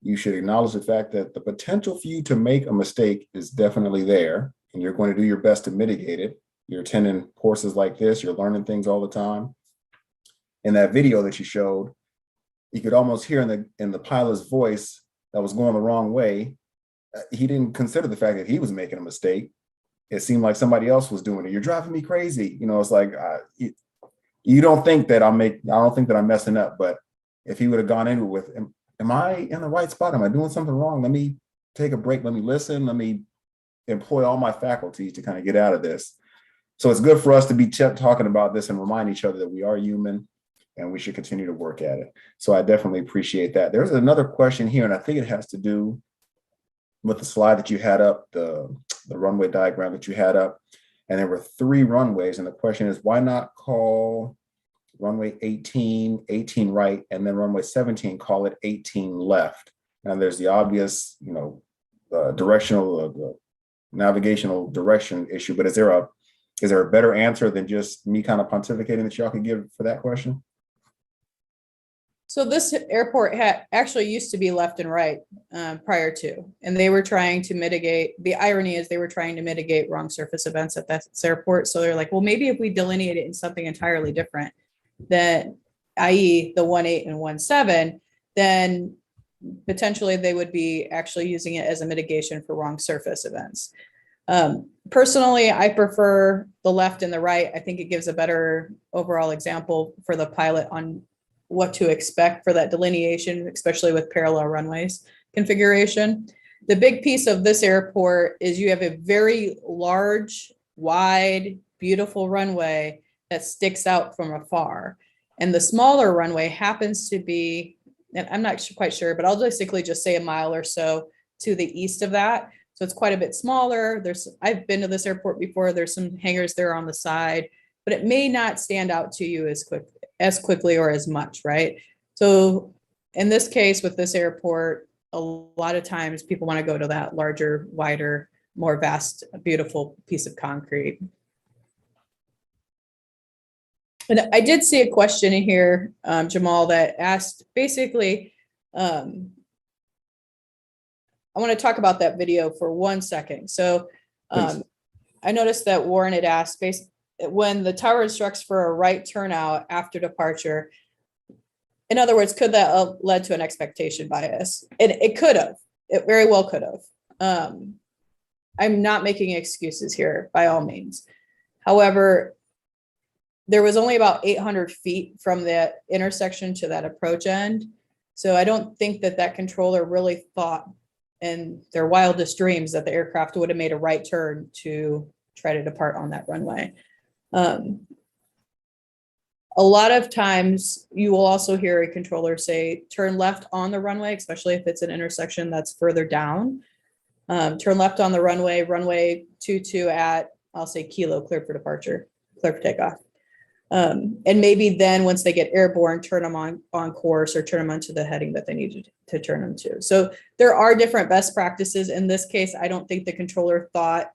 You should acknowledge the fact that the potential for you to make a mistake is definitely there, and you're going to do your best to mitigate it. You're attending courses like this, you're learning things all the time. In that video that you showed, you could almost hear in the pilot's voice that was going the wrong way. He didn't consider the fact that he was making a mistake. It seemed like somebody else was doing it. You're driving me crazy. It's like you don't think that I don't think that I'm messing up. But if he would have gone into it with, am I in the right spot? Am I doing something wrong? Let me take a break. Let me listen. Let me employ all my faculties to kind of get out of this. So it's good for us to be talking about this and remind each other that we are human and we should continue to work at it. So I definitely appreciate that. There's another question here, and I think it has to do with the slide that you had up, the runway diagram that you had up. And there were 3 runways. And the question is, why not call runway 18 right, and then runway 17, call it 18 left? Now there's the obvious, directional, navigational direction issue, but is there a better answer than just me kind of pontificating that y'all could give for that question? So this airport actually used to be left and right prior to, and they were trying to mitigate, the irony is they were trying to mitigate wrong surface events at that airport. So they're like, well, maybe if we delineate it in something entirely different, then i.e. the 1.8 and 1.7, then potentially they would be actually using it as a mitigation for wrong surface events. Personally, I prefer the left and the right. I think it gives a better overall example for the pilot on what to expect for that delineation, especially with parallel runways configuration. The big piece of this airport is you have a very large, wide, beautiful runway that sticks out from afar. And the smaller runway happens to be, and I'm not quite sure, but I'll basically just say a mile or so to the east of that. So it's quite a bit smaller. I've been to this airport before. There's some hangars there on the side, but it may not stand out to you as quickly or as much, right? So in this case, with this airport, a lot of times people want to go to that larger, wider, more vast, beautiful piece of concrete. And I did see a question in here, Jamal, that asked basically, I want to talk about that video for 1 second. So I noticed that Warren had asked, when the tower instructs for a right turnout after departure, in other words, could that have led to an expectation bias? It could have. It very well could have. I'm not making excuses here by all means. However, there was only about 800 feet from that intersection to that approach end. So I don't think that controller really thought in their wildest dreams that the aircraft would have made a right turn to try to depart on that runway. A lot of times you will also hear a controller say, turn left on the runway, especially if it's an intersection that's further down. Turn left on the runway 22 at, I'll say kilo, clear for departure, clear for takeoff. And maybe then once they get airborne, turn them on course or turn them onto the heading that they needed to turn them to. So there are different best practices. In this case, I don't think the controller thought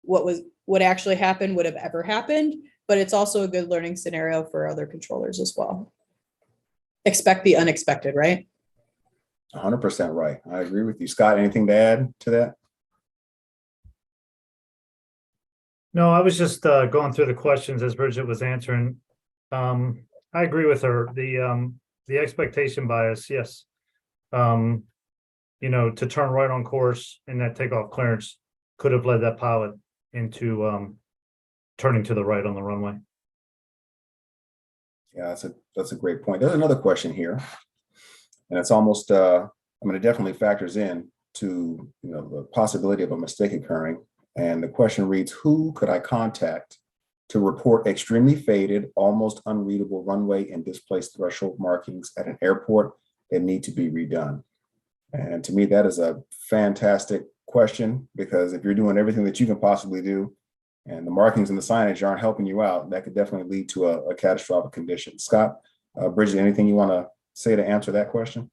what actually happened would have ever happened, but it's also a good learning scenario for other controllers as well. Expect the unexpected, right? 100% right. I agree with you. Scott, anything to add to that? No, I was just going through the questions as Bridget was answering. I agree with her. The expectation bias, yes. To turn right on course in that takeoff clearance could have led that pilot into turning to the right on the runway. Yeah, that's a great point. There's another question here, and it's almost it definitely factors in to the possibility of a mistake occurring. And the question reads, who could I contact to report extremely faded, almost unreadable runway and displaced threshold markings at an airport that need to be redone? And to me, that is a fantastic question, because if you're doing everything that you can possibly do and the markings and the signage aren't helping you out, that could definitely lead to a catastrophic condition. Scott, Bridget, anything you want to say to answer that question?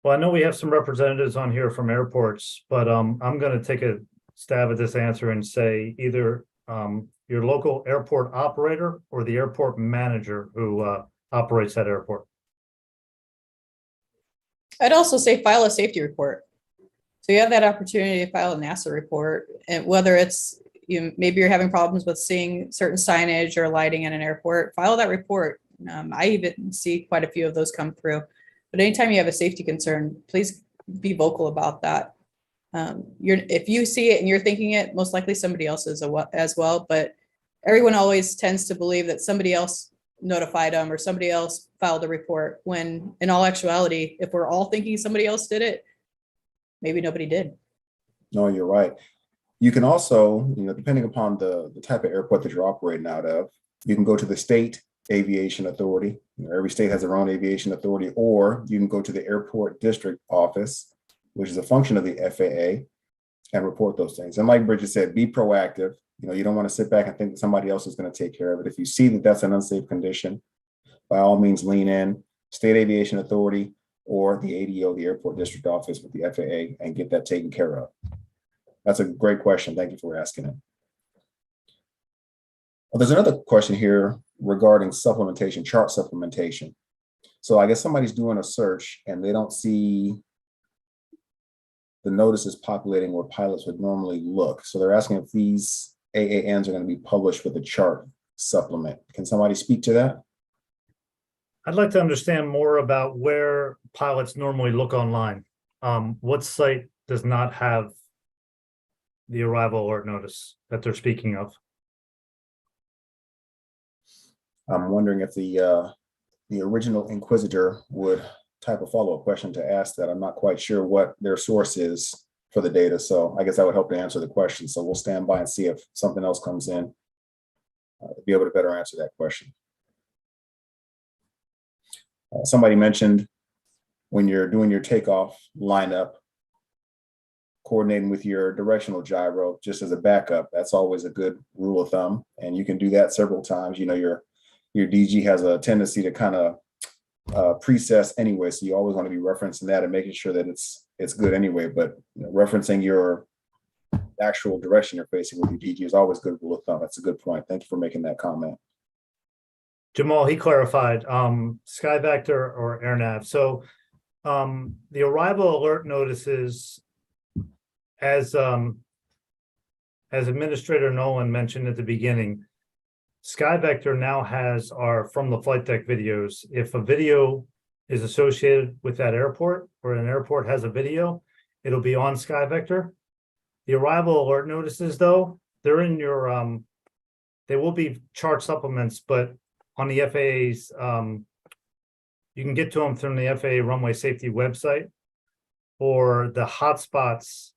Well, I know we have some representatives on here from airports, but I'm going to take a stab at this answer and say either your local airport operator or the airport manager who operates that airport. I'd also say file a safety report. So you have that opportunity to file a NASA report, and whether it's maybe you're having problems with seeing certain signage or lighting in an airport, file that report. I even see quite a few of those come through. But anytime you have a safety concern, please be vocal about that. If you see it and you're thinking it, most likely somebody else is as well. But everyone always tends to believe that somebody else notified them or somebody else filed a report, when in all actuality, if we're all thinking somebody else did it, maybe nobody did. No, you're right. You can also, depending upon the type of airport that you're operating out of, you can go to the state aviation authority. Every state has their own aviation authority, or you can go to the airport district office, which is a function of the FAA, and report those things. And like Bridget said, be proactive. You don't want to sit back and think that somebody else is going to take care of it. If you see that that's an unsafe condition, by all means, lean in, state aviation authority or the ADO, the airport district office with the FAA, and get that taken care of. That's a great question. Thank you for asking it. Well, there's another question here regarding supplementation, chart supplementation. So I guess somebody's doing a search and they don't see the notices populating where pilots would normally look. So they're asking if these AANs are going to be published with a chart supplement. Can somebody speak to that? I'd like to understand more about where pilots normally look online. What site does not have the arrival alert notice that they're speaking of? I'm wondering if the original inquisitor would type a follow-up question to ask that. I'm not quite sure what their source is for the data, so I guess that would help to answer the question. So we'll stand by and see if something else comes in to be able to better answer that question. Somebody mentioned when you're doing your takeoff lineup, coordinating with your directional gyro just as a backup. That's always a good rule of thumb, and you can do that several times. Your DG has a tendency to kind of precess anyway, so you always want to be referencing that and making sure that it's good anyway. But referencing your actual direction you're facing with your DG is always good rule of thumb. That's a good point. Thank you for making that comment. Jamal, he clarified SkyVector or AirNav. So the arrival alert notices, as Administrator Nolan mentioned at the beginning, SkyVector now has our from the flight deck videos. If a video is associated with that airport or an airport has a video, it'll be on SkyVector. The arrival alert notices, though, they're in your, they will be chart supplements, but on the FAA's, you can get to them from the FAA runway safety website or the hotspots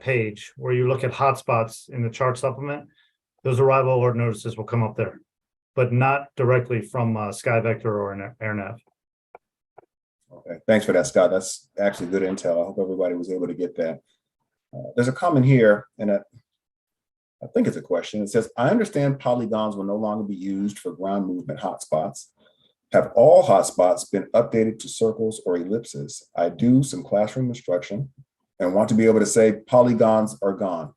page where you look at hotspots in the chart supplement. Those arrival alert notices will come up there, but not directly from SkyVector or an AirNav. Okay, thanks for that, Scott. That's actually good intel. I hope everybody was able to get that. There's a comment here, and I think it's a question. It says, I understand polygons will no longer be used for ground movement hotspots. Have all hotspots been updated to circles or ellipses? I do some classroom instruction and want to be able to say polygons are gone.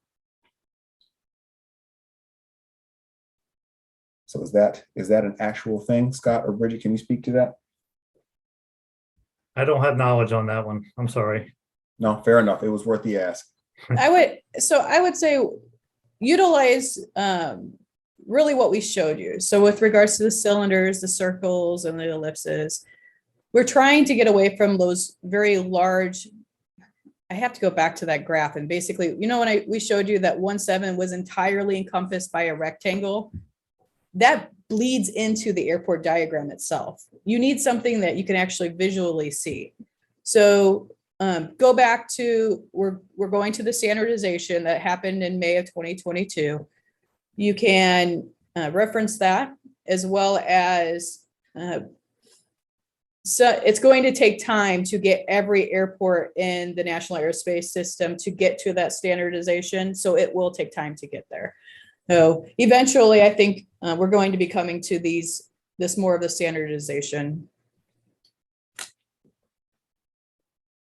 So is that an actual thing, Scott or Bridget? Can you speak to that? I don't have knowledge on that one. I'm sorry. No, fair enough. It was worth the ask. I would say utilize really what we showed you. So with regards to the cylinders, the circles, and the ellipses, we're trying to get away from those very large. I have to go back to that graph, and basically, when we showed you that 1.7 was entirely encompassed by a rectangle, that bleeds into the airport diagram itself. You need something that you can actually visually see. So go back to, we're going to the standardization that happened in May of 2022. You can reference that, as well as, so it's going to take time to get every airport in the National Airspace System to get to that standardization. So it will take time to get there. So eventually, I think we're going to be coming to this more of the standardization.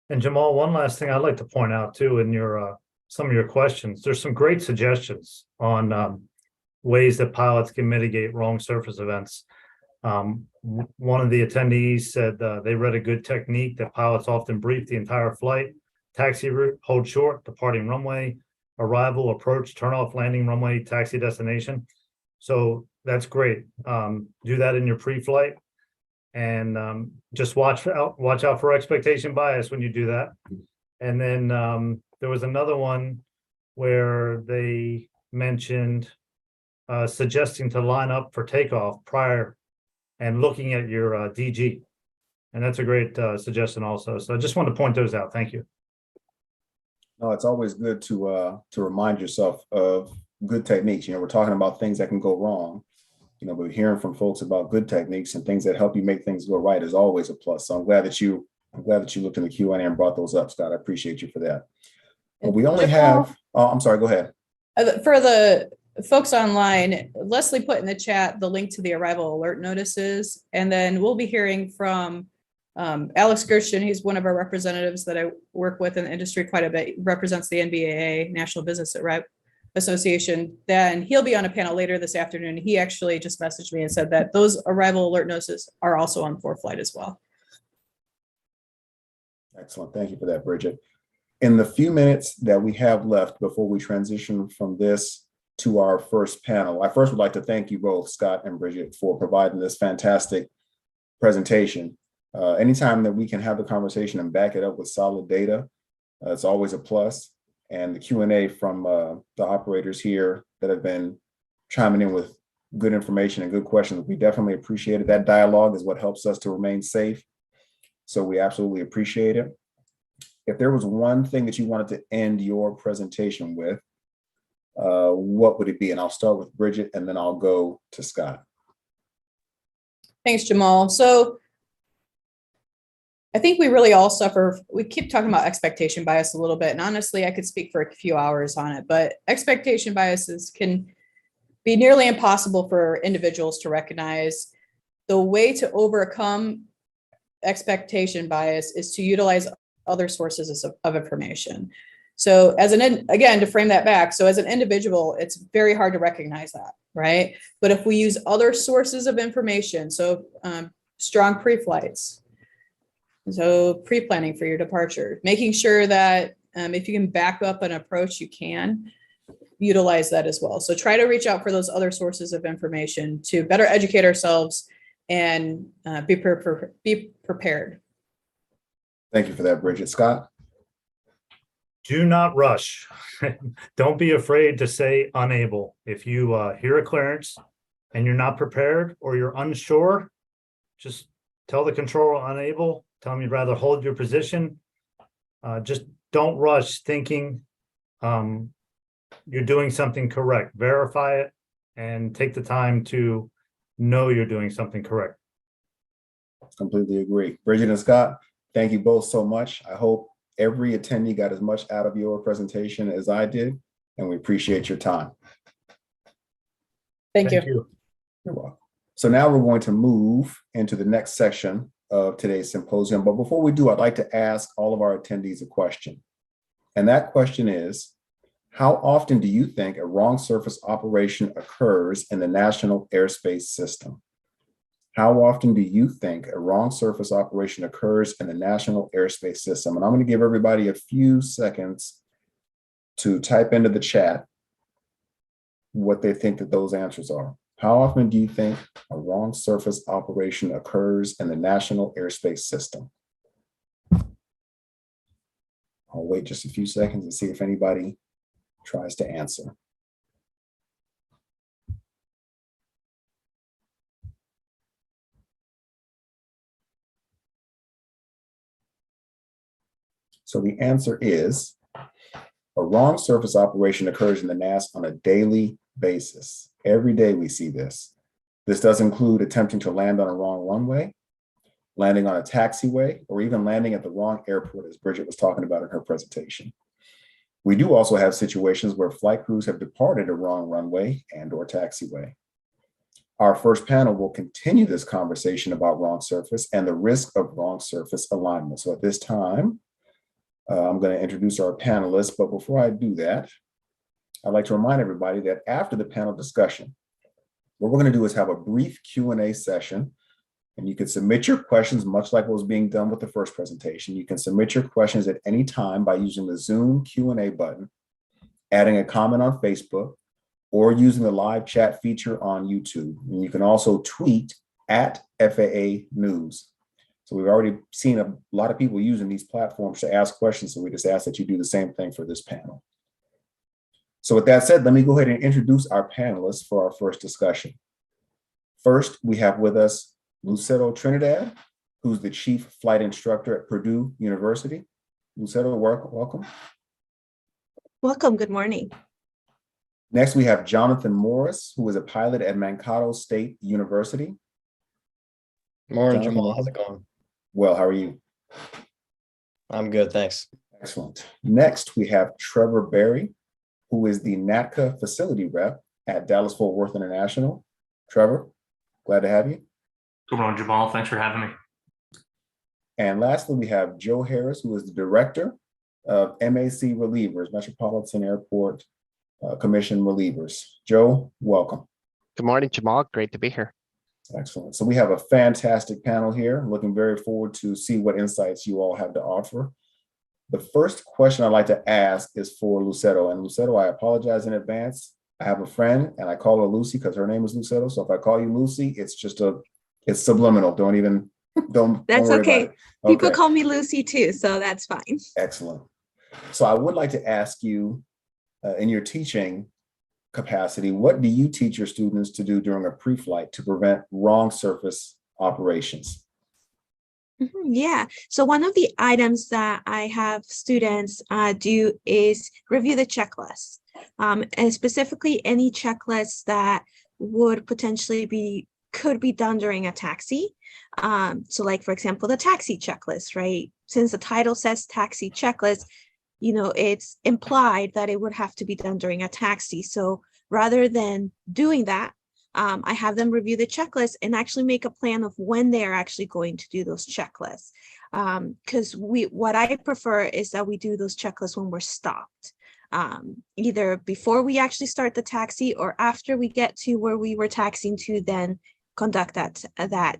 And Jamal, one last thing I'd like to point out too in your some of your questions, there's some great suggestions on ways that pilots can mitigate wrong surface events. One of the attendees said they read a good technique that pilots often brief the entire flight: taxi route, hold short, departing runway, arrival, approach, turn off, landing runway, taxi destination. So that's great. Do that in your pre-flight, and just watch out for expectation bias when you do that. And then there was another one where they mentioned suggesting to line up for takeoff prior and looking at your DG. And that's a great suggestion also. So I just wanted to point those out. Thank you. No, it's always good to remind yourself of good techniques. We're talking about things that can go wrong, but hearing from folks about good techniques and things that help you make things go right is always a plus. So I'm glad that you looked in the Q&A and brought those up, Scott. I appreciate you for that. But we only have, I'm sorry, go ahead. For the folks online, Leslie put in the chat the link to the arrival alert notices, and then we'll be hearing from Alex Gershon. He's one of our representatives that I work with in the industry quite a bit, represents the NBAA, National Business Association. Then he'll be on a panel later this afternoon. He actually just messaged me and said that those arrival alert notices are also on ForeFlight as well. Excellent. Thank you for that, Bridget. In the few minutes that we have left before we transition from this to our first panel, I first would like to thank you both, Scott and Bridget, for providing this fantastic presentation. Anytime that we can have the conversation and back it up with solid data, it's always a plus. And the Q&A from the operators here that have been chiming in with good information and good questions, we definitely appreciate it. That dialogue is what helps us to remain safe. So we absolutely appreciate it. If there was one thing that you wanted to end your presentation with, what would it be? And I'll start with Bridget and then I'll go to Scott. Thanks, Jamal. So I think we really all suffer. We keep talking about expectation bias a little bit, and honestly, I could speak for a few hours on it, but expectation biases can be nearly impossible for individuals to recognize. The way to overcome expectation bias is to utilize other sources of information. So again, to frame that back, so as an individual, it's very hard to recognize that, right? But if we use other sources of information, so strong pre-flights, so pre-planning for your departure, making sure that if you can back up an approach, you can utilize that as well. So try to reach out for those other sources of information to better educate ourselves and be prepared. Thank you for that, Bridget. Scott? Do not rush. Don't be afraid to say unable. If you hear a clearance and you're not prepared or you're unsure, just tell the controller unable. Tell them you'd rather hold your position. Just don't rush thinking you're doing something correct. Verify it and take the time to know you're doing something correct. Completely agree. Bridget and Scott, thank you both so much. I hope every attendee got as much out of your presentation as I did, and we appreciate your time. Thank you. You're welcome. So now we're going to move into the next section of today's symposium. But before we do, I'd like to ask all of our attendees a question. And that question is, how often do you think a wrong surface operation occurs in the national airspace system? How often do you think a wrong surface operation occurs in the national airspace system? And I'm going to give everybody a few seconds to type into the chat what they think that those answers are. How often do you think a wrong surface operation occurs in the national airspace system? I'll wait just a few seconds and see if anybody tries to answer. So the answer is a wrong surface operation occurs in the NAS on a daily basis. Every day we see this. This does include attempting to land on a wrong runway, landing on a taxiway, or even landing at the wrong airport, as Bridget was talking about in her presentation. We do also have situations where flight crews have departed a wrong runway and/or taxiway. Our first panel will continue this conversation about wrong surface and the risk of wrong surface alignment. So at this time, I'm going to introduce our panelists, but before I do that, I'd like to remind everybody that after the panel discussion, what we're going to do is have a brief Q&A session, and you can submit your questions much like what was being done with the first presentation. You can submit your questions at any time by using the Zoom Q&A button, adding a comment on Facebook, or using the live chat feature on YouTube. And you can also tweet at FAA News. So we've already seen a lot of people using these platforms to ask questions, so we just ask that you do the same thing for this panel. So with that said, let me go ahead and introduce our panelists for our first discussion. First, we have with us Lucero Trinidad, who's the Chief Flight Instructor at Purdue University. Lucero, welcome. Welcome, good morning. Next, we have Jonathan Morris, who is a pilot at Mankato State University. Morning, Jonathan, Jamal. How's it going? Well, how are you? I'm good, thanks. Excellent. Next, we have Trevor Berry, who is the NATCA facility rep at Dallas-Fort Worth International. Trevor, glad to have you. Good morning, Jamal. Thanks for having me. And lastly, we have Joe Harris, who is the director of MAC Relievers, Metropolitan Airport Commission Relievers. Joe, welcome. Good morning, Jamal. Great to be here. Excellent. So we have a fantastic panel here. I'm looking very forward to see what insights you all have to offer. The first question I'd like to ask is for Lucero. And Lucero, I apologize in advance. I have a friend and I call her Lucy because her name is Lucero. So if I call you Lucy, it's subliminal. Don't That's worry okay. about it. People call me Lucy too, so that's fine. Excellent. So I would like to ask you, in your teaching capacity, what do you teach your students to do during a pre-flight to prevent wrong surface operations? Yeah, so one of the items that I have students do is review the checklist, and specifically any checklist that would potentially could be done during a taxi. So like, for example, the taxi checklist, right? Since the title says taxi checklist, it's implied that it would have to be done during a taxi. So rather than doing that, I have them review the checklist and actually make a plan of when they are actually going to do those checklists. Because what I prefer is that we do those checklists when we're stopped, either before we actually start the taxi or after we get to where we were taxiing to, then conduct that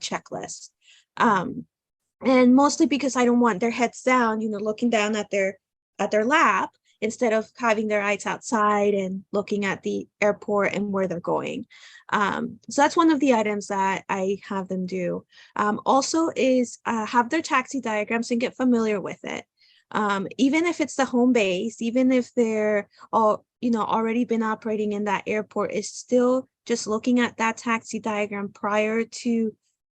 checklist. And mostly because I don't want their heads down, looking down at their lap instead of having their eyes outside and looking at the airport and where they're going. So that's one of the items that I have them do. Also is have their taxi diagrams and get familiar with it. Even if it's the home base, even if they're already been operating in that airport, is still just looking at that taxi diagram prior to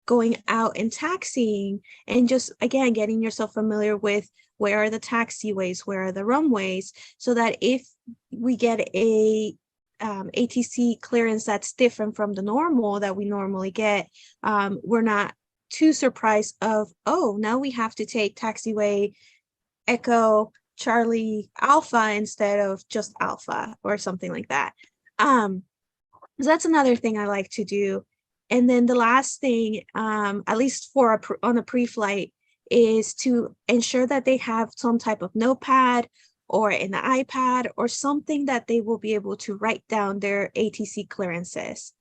going out and taxiing, and just again getting yourself familiar with where are the taxiways, where are the runways, so that if we get a ATC clearance that's different from the normal that we normally get, we're not too surprised of, oh, now we have to take taxiway Echo Charlie Alpha instead of just Alpha or something like that. So that's another thing I like to do. And then the last thing, at least on a pre-flight, is to ensure that they have some type of notepad or an iPad or something that they will be able to write down their ATC clearances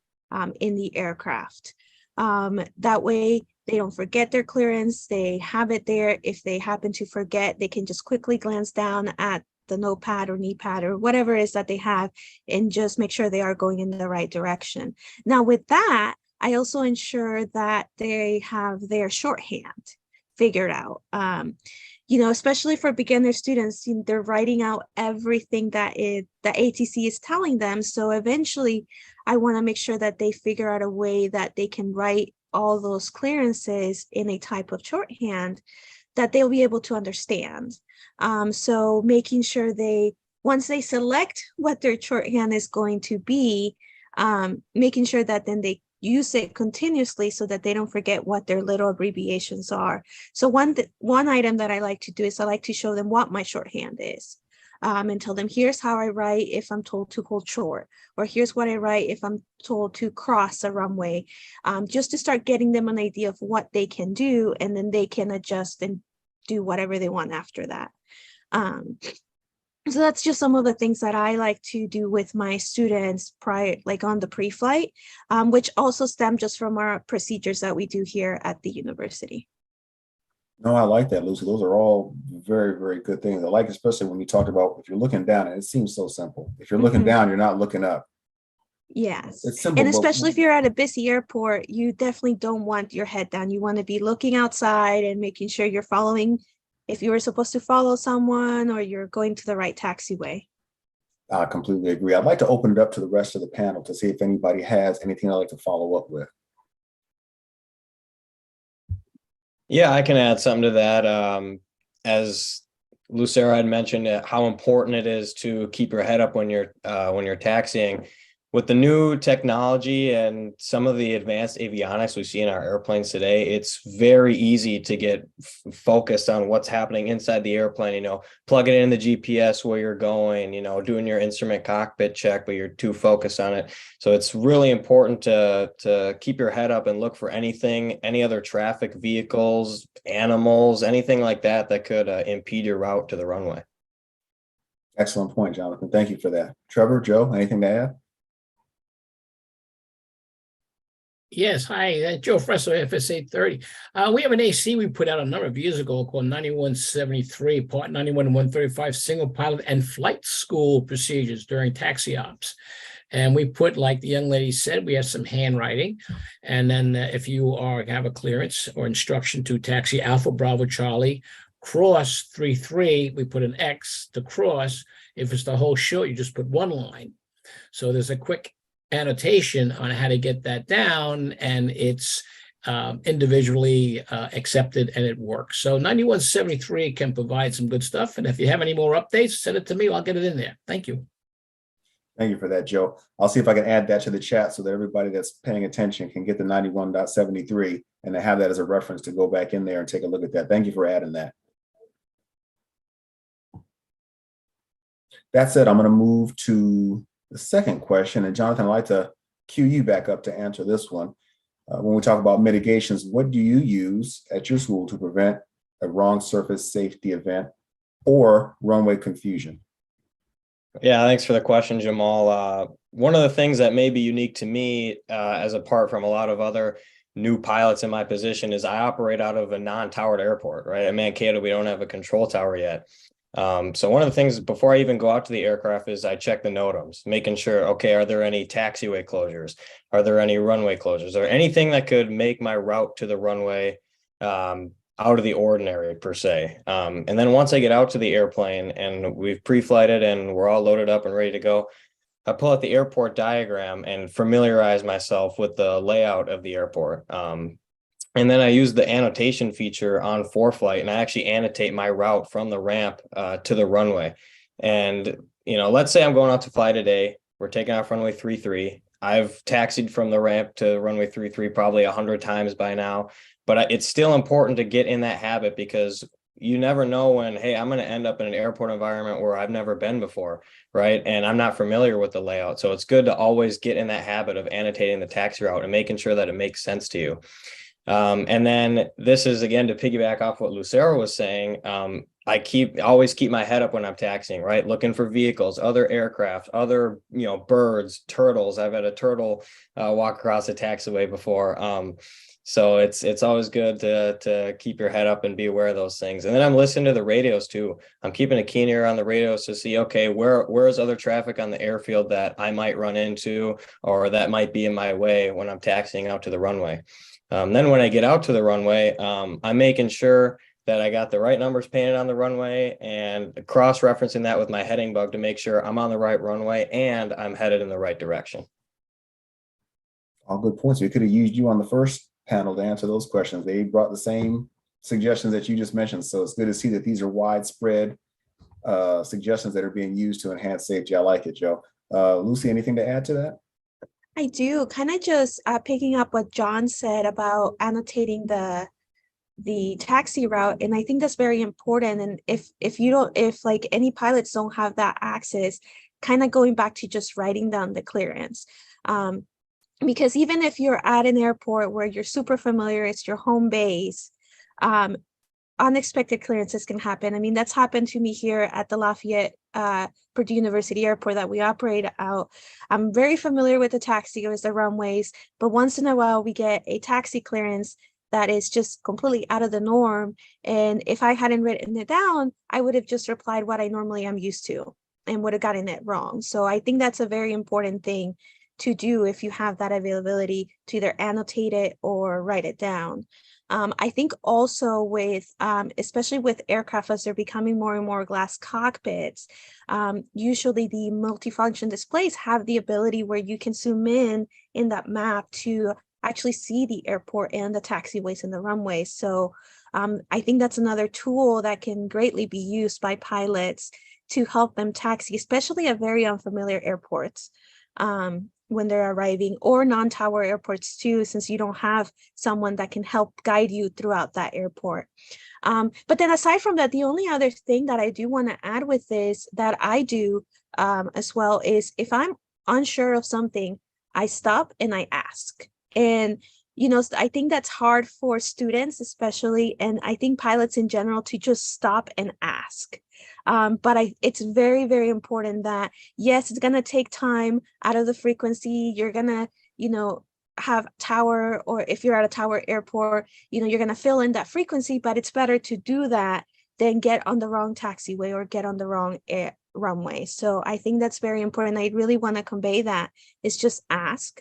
in the aircraft. That way they don't forget their clearance, they have it there. If they happen to forget, they can just quickly glance down at the notepad or knee pad or whatever it is that they have and just make sure they are going in the right direction. Now with that, I also ensure that they have their shorthand figured out. Especially for beginner students, they're writing out everything that the ATC is telling them. So eventually, I want to make sure that they figure out a way that they can write all those clearances in a type of shorthand that they'll be able to understand. So making sure once they select what their shorthand is going to be, making sure that then they use it continuously so that they don't forget what their little abbreviations are. So one item that I like to do is I like to show them what my shorthand is. and tell them, here's how I write if I'm told to hold short, or here's what I write if I'm told to cross a runway, just to start getting them an idea of what they can do, and then they can adjust and do whatever they want after that. So that's just some of the things that I like to do with my students prior, like on the pre-flight, which also stem just from our procedures that we do here at the university. No, I like that, Lucy. Those are all very, very good things. I like, especially when you talked about if you're looking down, and it seems so simple. If you're looking down, you're not looking up. Yes. It's simple, And especially if you're at a busy airport, you definitely don't want your head down. You want to be looking outside and making sure you're following, if you were supposed to follow someone, or you're going to the right taxiway. I completely agree. I'd like to open it up to the rest of the panel to see if anybody has anything I'd like to follow up with. Yeah, I can add something to that. As Lucero had mentioned, how important it is to keep your head up when you're taxiing. With the new technology and some of the advanced avionics we see in our airplanes today, it's very easy to get focused on what's happening inside the airplane, plugging in the GPS where you're going, doing your instrument cockpit check, but you're too focused on it. So it's really important to keep your head up and look for anything, any other traffic, vehicles, animals, anything like that that could impede your route to the runway. Excellent point, Jonathan. Thank you for that. Trevor, Joe, anything to add? Yes, hi, Joe Fresso, FSA 30. We have an AC we put out a number of years ago called 9173, Part 91 and 135, Single Pilot and Flight School Procedures during taxi ops. And we put, like the young lady said, we have some handwriting. And then if you have a clearance or instruction to taxi Alpha Bravo Charlie, cross 33, we put an X to cross. If it's the whole show, you just put one line. So there's a quick annotation on how to get that down, and it's individually accepted, and it works. So 9173 can provide some good stuff. And if you have any more updates, send it to me. I'll get it in there. Thank you. Thank you for that, Joe. I'll see if I can add that to the chat so that everybody that's paying attention can get the 91.73 and to have that as a reference to go back in there and take a look at that. Thank you for adding that. That said, I'm going to move to the second question, and Jonathan, I'd like to cue you back up to answer this one. When we talk about mitigations, what do you use at your school to prevent a wrong surface safety event or runway confusion? Yeah, thanks for the question, Jamal. One of the things that may be unique to me, as apart from a lot of other new pilots in my position, is I operate out of a non-towered airport, right? At Mankato, we don't have a control tower yet. So one of the things before I even go out to the aircraft is I check the NOTAMs, making sure, okay, are there any taxiway closures? Are there any runway closures? Or anything that could make my route to the runway out of the ordinary, per se. And then once I get out to the airplane and we've pre-flighted and we're all loaded up and ready to go, I pull out the airport diagram and familiarize myself with the layout of the airport. And then I use the annotation feature on ForeFlight, and I actually annotate my route from the ramp to the runway. And, let's say I'm going out to fly today. We're taking off runway 33. I've taxied from the ramp to runway 33 probably 100 times by now, but it's still important to get in that habit, because you never know when, hey, I'm going to end up in an airport environment where I've never been before, right? And I'm not familiar with the layout. So it's good to always get in that habit of annotating the taxi route and making sure that it makes sense to you. And then this is, again, to piggyback off what Lucero was saying. I always keep my head up when I'm taxiing, right? Looking for vehicles, other aircraft, other, birds, turtles. I've had a turtle walk across the taxiway before. So it's always good to keep your head up and be aware of those things. And then I'm listening to the radios too. I'm keeping a keen ear on the radios to see, okay, where is other traffic on the airfield that I might run into, or that might be in my way when I'm taxiing out to the runway. Then when I get out to the runway, I'm making sure that I got the right numbers painted on the runway and cross-referencing that with my heading bug to make sure I'm on the right runway and I'm headed in the right direction. All good points. We could have used you on the first panel to answer those questions. They brought the same suggestions that you just mentioned. So it's good to see that these are widespread suggestions that are being used to enhance safety. I like it, Joe. Lucy, anything to add to that? I do, kind of just picking up what John said about annotating the the taxi route. And I think that's very important. And if like any pilots don't have that access, kind of going back to just writing down the clearance. Because even if you're at an airport where you're super familiar, it's your home base, unexpected clearances can happen. I mean, that's happened to me here at the Lafayette Purdue University Airport that we operate out. I'm very familiar with the taxiways, the runways, but once in a while we get a taxi clearance that is just completely out of the norm. And if I hadn't written it down, I would have just replied what I normally am used to and would have gotten it wrong. So I think that's a very important thing to do if you have that availability to either annotate it or write it down. I think also with, especially with aircraft as they're becoming more and more glass cockpits, usually the multifunction displays have the ability where you can zoom in that map to actually see the airport and the taxiways and the runways. So I think that's another tool that can greatly be used by pilots to help them taxi, especially at very unfamiliar airports. When they're arriving, or non-tower airports too, since you don't have someone that can help guide you throughout that airport. But then aside from that, the only other thing that I do want to add with this that I do as well is if I'm unsure of something, I stop and I ask. And I think that's hard for students especially, and I think pilots in general, to just stop and ask. But it's very, very important that, yes, it's going to take time out of the frequency. You're going to, have tower, or if you're at a tower airport, you're going to fill in that frequency, but it's better to do that than get on the wrong taxiway or get on the wrong runway. So I think that's very important. I really want to convey that. It's just ask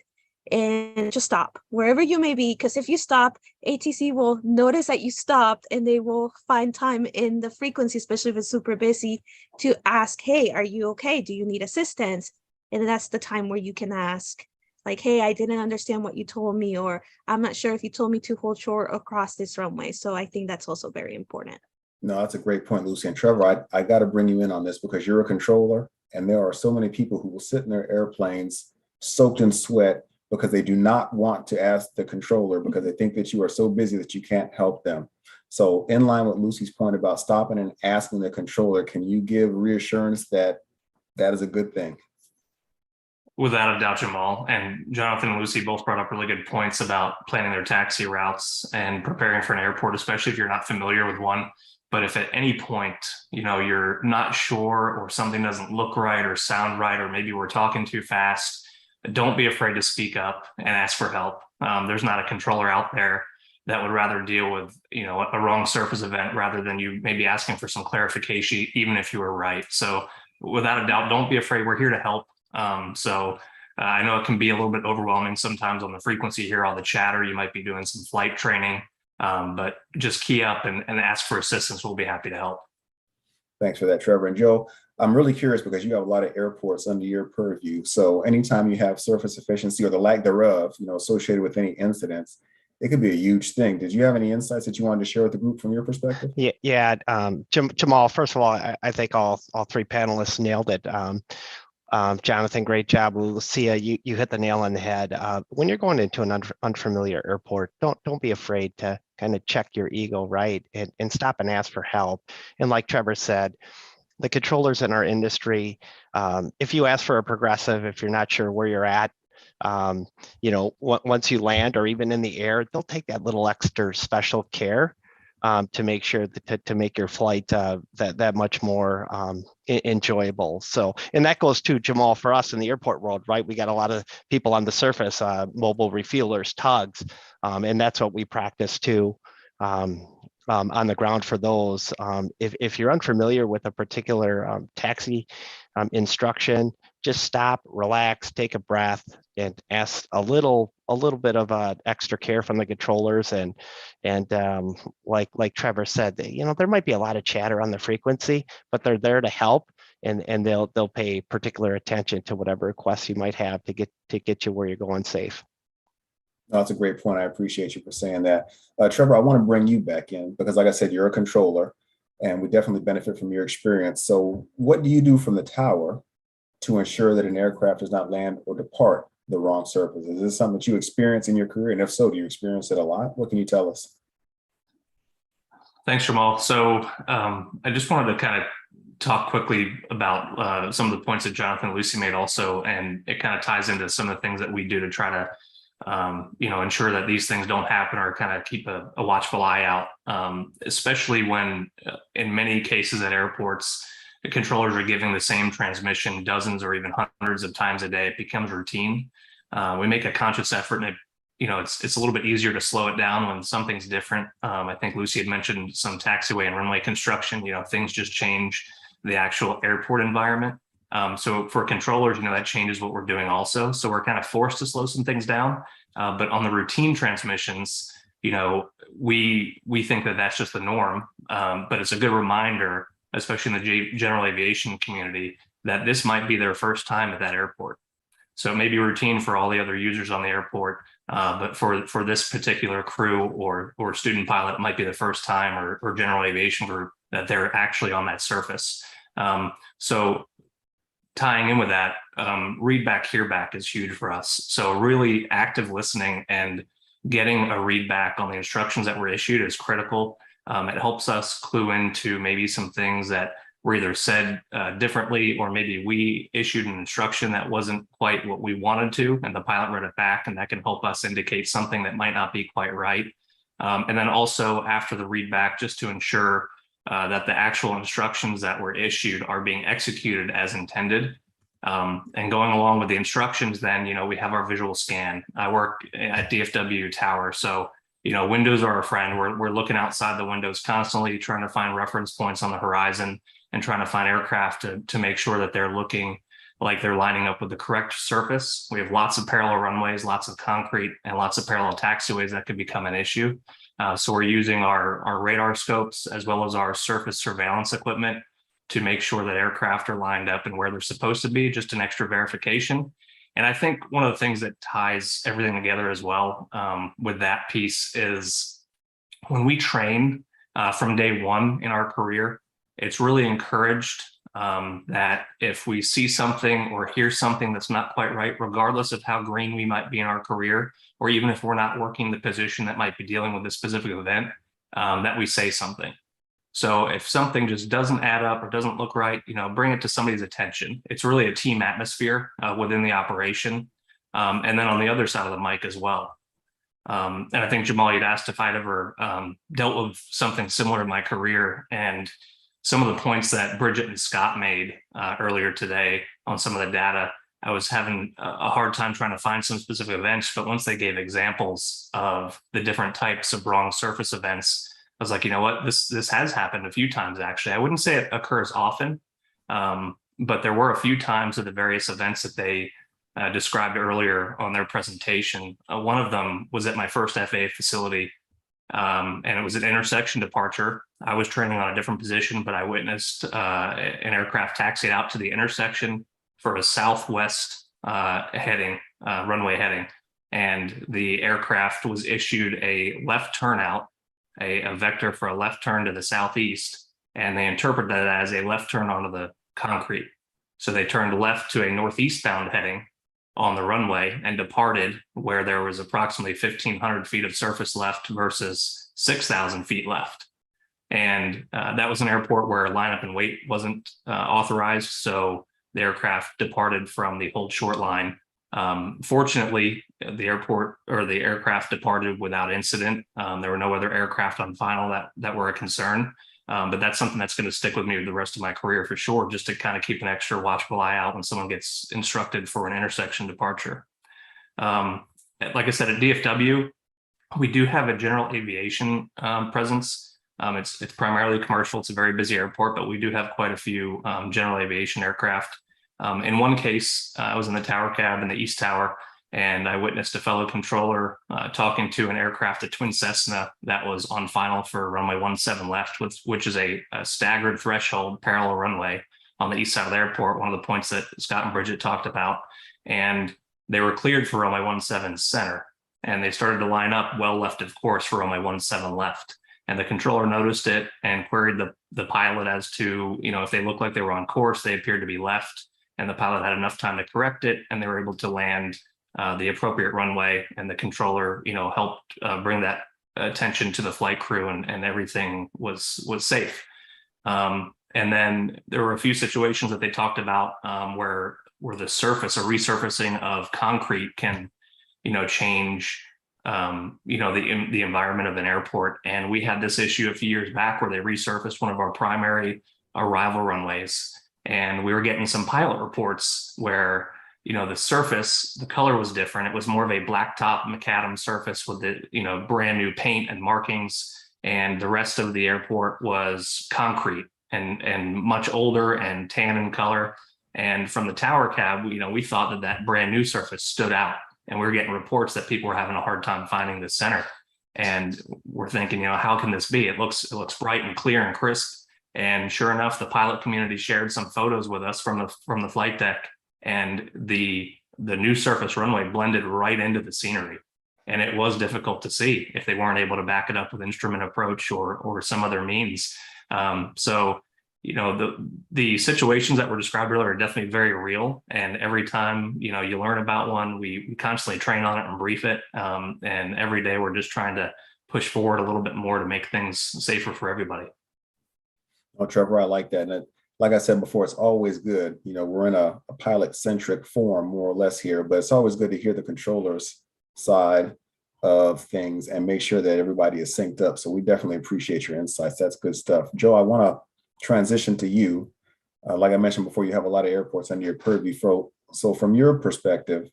and just stop wherever you may be, because if you stop, ATC will notice that you stopped and they will find time in the frequency, especially if it's super busy, to ask, hey, are you okay? Do you need assistance? And that's the time where you can ask, like, hey, I didn't understand what you told me, or I'm not sure if you told me to hold short across this runway. So I think that's also very important. No, that's a great point, Lucy. And Trevor, I got to bring you in on this because you're a controller, and there are so many people who will sit in their airplanes soaked in sweat because they do not want to ask the controller because they think that you are so busy that you can't help them. So in line with Lucy's point about stopping and asking the controller, can you give reassurance that that is a good thing? Without a doubt, Jamal. And Jonathan and Lucy both brought up really good points about planning their taxi routes and preparing for an airport, especially if you're not familiar with one. But if at any point, you're not sure, or something doesn't look right or sound right, or maybe we're talking too fast, don't be afraid to speak up and ask for help. There's not a controller out there that would rather deal with, a wrong surface event rather than you maybe asking for some clarification, even if you were right. So without a doubt, don't be afraid. We're here to help. I know it can be a little bit overwhelming sometimes on the frequency here, all the chatter. You might be doing some flight training, but just key up and ask for assistance. We'll be happy to help. Thanks for that, Trevor. And Joe, I'm really curious because you have a lot of airports under your purview. So anytime you have surface efficiency or the lack thereof, associated with any incidents, it could be a huge thing. Did you have any insights that you wanted to share with the group from your perspective? Yeah. Jamal, first of all, I think all three panelists nailed it. Jonathan, great job. Lucia, you hit the nail on the head. When you're going into an unfamiliar airport, don't be afraid to kind of check your ego, right? And stop and ask for help. And like Trevor said, the controllers in our industry, if you ask for a progressive, if you're not sure where you're at, once you land or even in the air, they'll take that little extra special care to make sure to make your flight that much more enjoyable. So, and that goes to Jamal for us in the airport world, right? We got a lot of people on the surface, mobile refuelers, tugs, and that's what we practice too. On the ground for those. If you're unfamiliar with a particular taxi instruction, just stop, relax, take a breath, and ask a little bit of extra care from the controllers. And like Trevor said, there might be a lot of chatter on the frequency, but they're there to help, and they'll pay particular attention to whatever requests you might have to get you where you're going safe. No, that's a great point. I appreciate you for saying that. Trevor, I want to bring you back in because, like I said, you're a controller and we definitely benefit from your experience. So what do you do from the tower to ensure that an aircraft does not land or depart the wrong surface? Is this something that you experience in your career? And if so, do you experience it a lot? What can you tell us? Thanks, Jamal. So I just wanted to kind of talk quickly about some of the points that Jonathan and Lucy made also, and it kind of ties into some of the things that we do to try to ensure that these things don't happen or kind of keep a watchful eye out, especially when in many cases at airports, the controllers are giving the same transmission dozens or even hundreds of times a day. It becomes routine. We make a conscious effort, and it's a little bit easier to slow it down when something's different. I think Lucy had mentioned some taxiway and runway construction. Things just change the actual airport environment. So for controllers, that changes what we're doing also. So we're kind of forced to slow some things down. But on the routine transmissions, we think that that's just the norm. But it's a good reminder, especially in the general aviation community, that this might be their first time at that airport. So it may be routine for all the other users on the airport, but for this particular crew or student pilot, it might be the first time, or general aviation group, that they're actually on that surface. So tying in with that, read back, hear back is huge for us. So really active listening and getting a read back on the instructions that were issued is critical. It helps us clue into maybe some things that were either said differently, or maybe we issued an instruction that wasn't quite what we wanted to, and the pilot read it back, and that can help us indicate something that might not be quite right. And then also after the read back, just to ensure that the actual instructions that were issued are being executed as intended. And going along with the instructions, then, we have our visual scan. I work at DFW Tower, so, windows are our friend. We're looking outside the windows constantly, trying to find reference points on the horizon and trying to find aircraft to make sure that they're looking like they're lining up with the correct surface. We have lots of parallel runways, lots of concrete, and lots of parallel taxiways that could become an issue. So we're using our radar scopes as well as our surface surveillance equipment to make sure that aircraft are lined up and where they're supposed to be, just an extra verification. And I think one of the things that ties everything together as well with that piece is when we train from day one in our career, it's really encouraged that if we see something or hear something that's not quite right, regardless of how green we might be in our career, or even if we're not working the position that might be dealing with a specific event, that we say something. So if something just doesn't add up or doesn't look right, bring it to somebody's attention. It's really a team atmosphere within the operation. And then on the other side of the mic as well. And I think, Jamal, you'd asked if I'd ever dealt with something similar in my career, and some of the points that Bridget and Scott made earlier today on some of the data, I was having a hard time trying to find some specific events, but once they gave examples of the different types of wrong surface events, I was like, you know what, this has happened a few times, actually. I wouldn't say it occurs often, but there were a few times of the various events that they described earlier on their presentation. One of them was at my first FAA facility, and it was an intersection departure. I was training on a different position, but I witnessed an aircraft taxi out to the intersection for a southwest runway heading. And the aircraft was issued a left turnout, a vector for a left turn to the southeast, and they interpreted that as a left turn onto the concrete. So they turned left to a northeastbound heading on the runway and departed where there was approximately 1,500 feet of surface left versus 6,000 feet left. And that was an airport where lineup and wait wasn't authorized. So the aircraft departed from the hold short line. Fortunately, the aircraft departed without incident. There were no other aircraft on final that were a concern. But that's something that's going to stick with me the rest of my career for sure, just to kind of keep an extra watchful eye out when someone gets instructed for an intersection departure. Like I said, at DFW, we do have a general aviation presence. It's primarily commercial. It's a very busy airport, but we do have quite a few general aviation aircraft. In one case, I was in the tower cab in the East Tower, and I witnessed a fellow controller talking to an aircraft, a twin Cessna, that was on final for runway 17 left, which is a staggered threshold parallel runway on the east side of the airport, one of the points that Scott and Bridget talked about. And they were cleared for runway 17 center, and they started to line up well left of course for runway 17 left. And the controller noticed it and queried the pilot as to, if they looked like they were on course, they appeared to be left. And the pilot had enough time to correct it, and they were able to land the appropriate runway. And the controller, helped bring that attention to the flight crew, and everything was safe. And then there were a few situations that they talked about where the surface or resurfacing of concrete can, change, the environment of an airport. And we had this issue a few years back where they resurfaced one of our primary arrival runways, and we were getting some pilot reports where, the surface, the color was different. It was more of a blacktop macadam surface with the, brand new paint and markings, and the rest of the airport was concrete and much older and tan in color. And from the tower cab, we thought that brand new surface stood out, and we were getting reports that people were having a hard time finding the center. And we're thinking, how can this be? It looks bright and clear and crisp. And sure enough, the pilot community shared some photos with us from the flight deck, and the new surface runway blended right into the scenery. And it was difficult to see if they weren't able to back it up with instrument approach or some other means. So, the situations that were described earlier are definitely very real. And every time, you learn about one, we constantly train on it and brief it. And every day we're just trying to push forward a little bit more to make things safer for everybody. Oh, Trevor, I like that. And like I said before, it's always good. We're in a pilot-centric forum, more or less here, but it's always good to hear the controller's side of things and make sure that everybody is synced up. So we definitely appreciate your insights. That's good stuff. Joe, I want to transition to you. Like I mentioned before, you have a lot of airports under your purview. So from your perspective,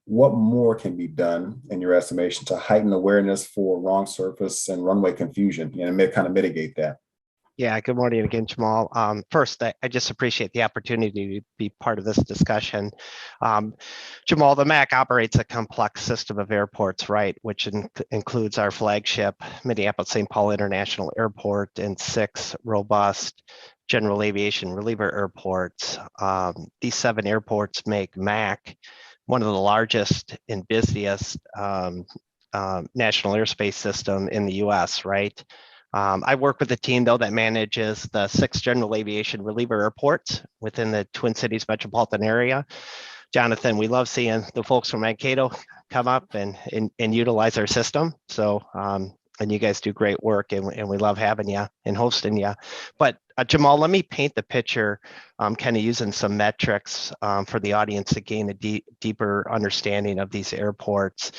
what more can be done in your estimation to heighten awareness for wrong surface and runway confusion and kind of mitigate that? Yeah, good morning again, Jamal. First, I just appreciate the opportunity to be part of this discussion. Jamal, the MAC operates a complex system of airports, right, which includes our flagship Minneapolis-St. Paul International Airport and 6 robust general aviation reliever airports. These 7 airports make MAC one of the largest and busiest national airspace system in the US, right? I work with a team, though, that manages the 6 general aviation reliever airports within the Twin Cities metropolitan area. Jonathan, we love seeing the folks from Mankato come up and utilize our system. So, and you guys do great work, and we love having you and hosting you. But Jamal, let me paint the picture, kind of using some metrics for the audience to gain a deeper understanding of these airports.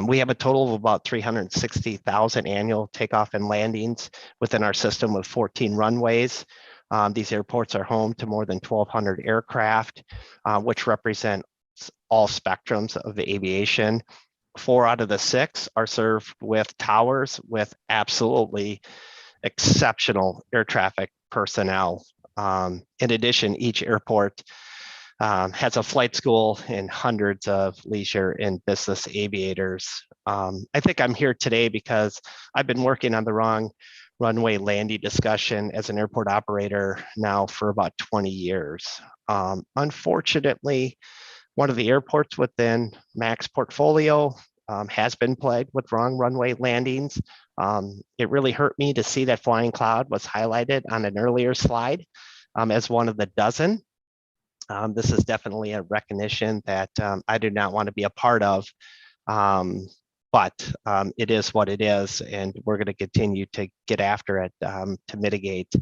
We have a total of about 360,000 annual takeoff and landings within our system with 14 runways. These airports are home to more than 1,200 aircraft, which represent all spectrums of the aviation. 4 out of the 6 are served with towers with absolutely exceptional air traffic personnel. In addition, each airport has a flight school and hundreds of leisure and business aviators. I think I'm here today because I've been working on the wrong runway landing discussion as an airport operator now for about 20 years. Unfortunately, one of the airports within MAC's portfolio has been plagued with wrong runway landings. It really hurt me to see that Flying Cloud was highlighted on an earlier slide as one of the dozen. This is definitely a recognition that I do not want to be a part of, but it is what it is, and we're going to continue to get after it to mitigate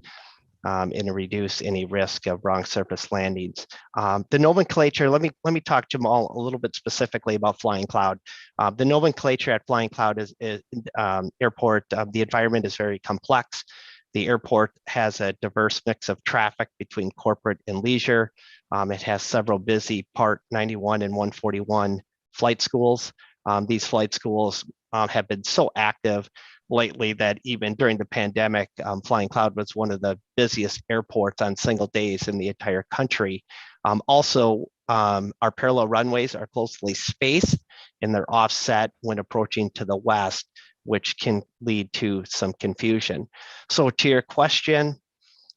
and reduce any risk of wrong surface landings. The nomenclature, let me talk, Jamal, a little bit specifically about Flying Cloud. The nomenclature at Flying Cloud is airport. The environment is very complex. The airport has a diverse mix of traffic between corporate and leisure. It has several busy Part 91 and 141 flight schools. These flight schools have been so active lately that even during the pandemic, Flying Cloud was one of the busiest airports on single days in the entire country. Also, our parallel runways are closely spaced and they're offset when approaching to the west, which can lead to some confusion. So to your question,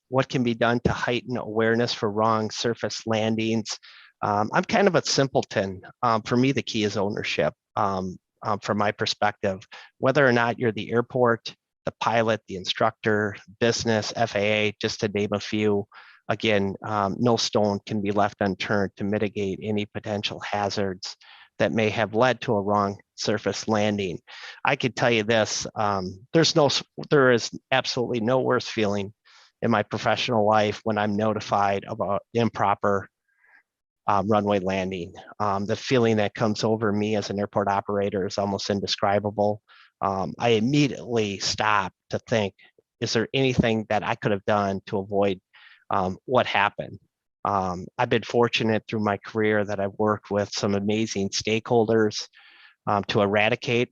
what can be done to heighten awareness for wrong surface landings? I'm kind of a simpleton. For me, the key is ownership. From my perspective, whether or not you're the airport, the pilot, the instructor, business, FAA, just to name a few, again, no stone can be left unturned to mitigate any potential hazards that may have led to a wrong surface landing. I could tell you this, there is absolutely no worse feeling in my professional life when I'm notified about improper runway landing. The feeling that comes over me as an airport operator is almost indescribable. I immediately stop to think, is there anything that I could have done to avoid what happened? I've been fortunate through my career that I've worked with some amazing stakeholders to eradicate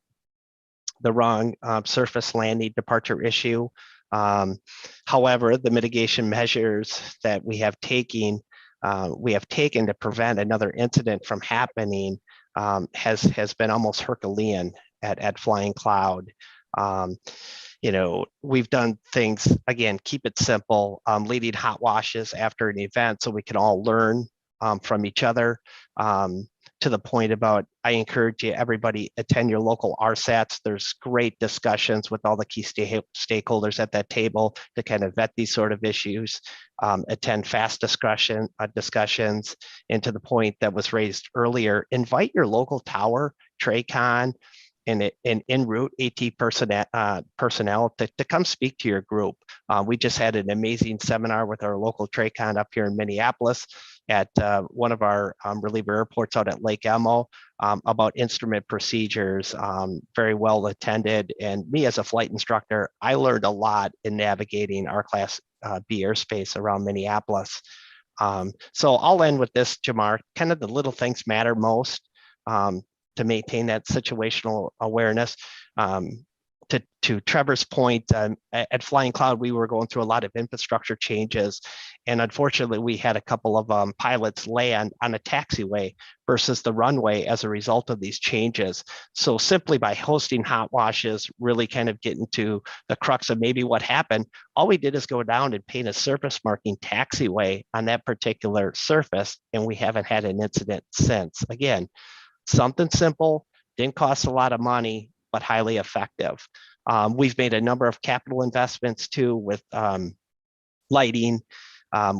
the wrong surface landing departure issue. However, the mitigation measures that we have taken to prevent another incident from happening has been almost Herculean at Flying Cloud. We've done things, again, keep it simple, leading hot washes after an event so we can all learn from each other, to the point about, I encourage you, everybody attend your local RSATs. There's great discussions with all the key stakeholders at that table to kind of vet these sort of issues, attend fast discussions, and to the point that was raised earlier, invite your local tower, TRACON, and en route AT personnel to come speak to your group. We just had an amazing seminar with our local TRACON up here in Minneapolis at one of our reliever airports out at Lake Elmo about instrument procedures, very well attended. And me as a flight instructor, I learned a lot in navigating our Class B airspace around Minneapolis. So I'll end with this, Jamar, kind of the little things matter most. To maintain that situational awareness. To Trevor's point, at Flying Cloud, we were going through a lot of infrastructure changes. And unfortunately, we had a couple of pilots land on a taxiway versus the runway as a result of these changes. So simply by hosting hot washes, really kind of getting to the crux of maybe what happened, all we did is go down and paint a surface marking taxiway on that particular surface. And we haven't had an incident since. Again, something simple, didn't cost a lot of money, but highly effective. We've made a number of capital investments too with lighting,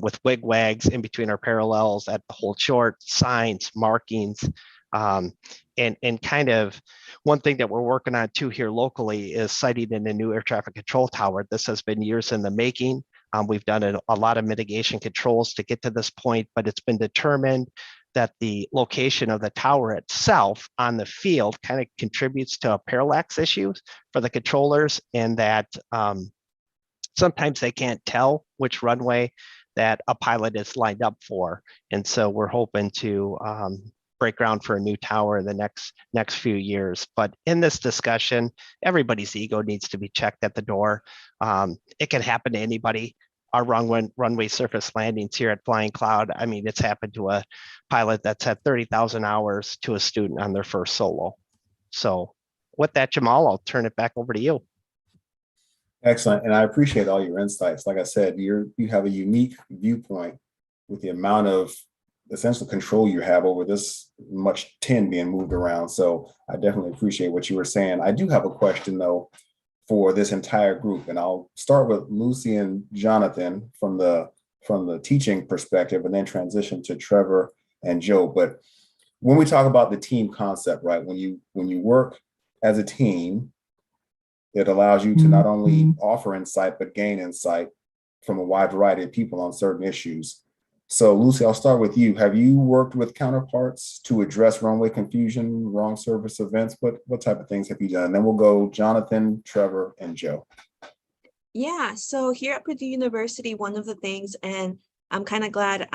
with wigwags in between our parallels at the hold short, signs, markings, and kind of one thing that we're working on too here locally is siting in a new air traffic control tower. This has been years in the making. We've done a lot of mitigation controls to get to this point, but it's been determined that the location of the tower itself on the field kind of contributes to parallax issues for the controllers, and that sometimes they can't tell which runway that a pilot is lined up for. And so we're hoping to break ground for a new tower in the next few years. But in this discussion, everybody's ego needs to be checked at the door. It can happen to anybody. Our runway surface landings here at Flying Cloud, I mean, it's happened to a pilot that's had 30,000 hours to a student on their first solo. So with that, Jamal, I'll turn it back over to you. Excellent. And I appreciate all your insights. Like I said, you have a unique viewpoint with the amount of essential control you have over this much tin being moved around. So I definitely appreciate what you were saying. I do have a question though for this entire group, and I'll start with Lucy and Jonathan from the teaching perspective, and then transition to Trevor and Joe. But when we talk about the team concept, right? When you work as a team, it allows you to not only offer insight, but gain insight from a wide variety of people on certain issues. So Lucy, I'll start with you. Have you worked with counterparts to address runway confusion, wrong service events? What type of things have you done? And then we'll go Jonathan, Trevor, and Joe. Yeah, so here at Purdue University, one of the things, and I'm kind of glad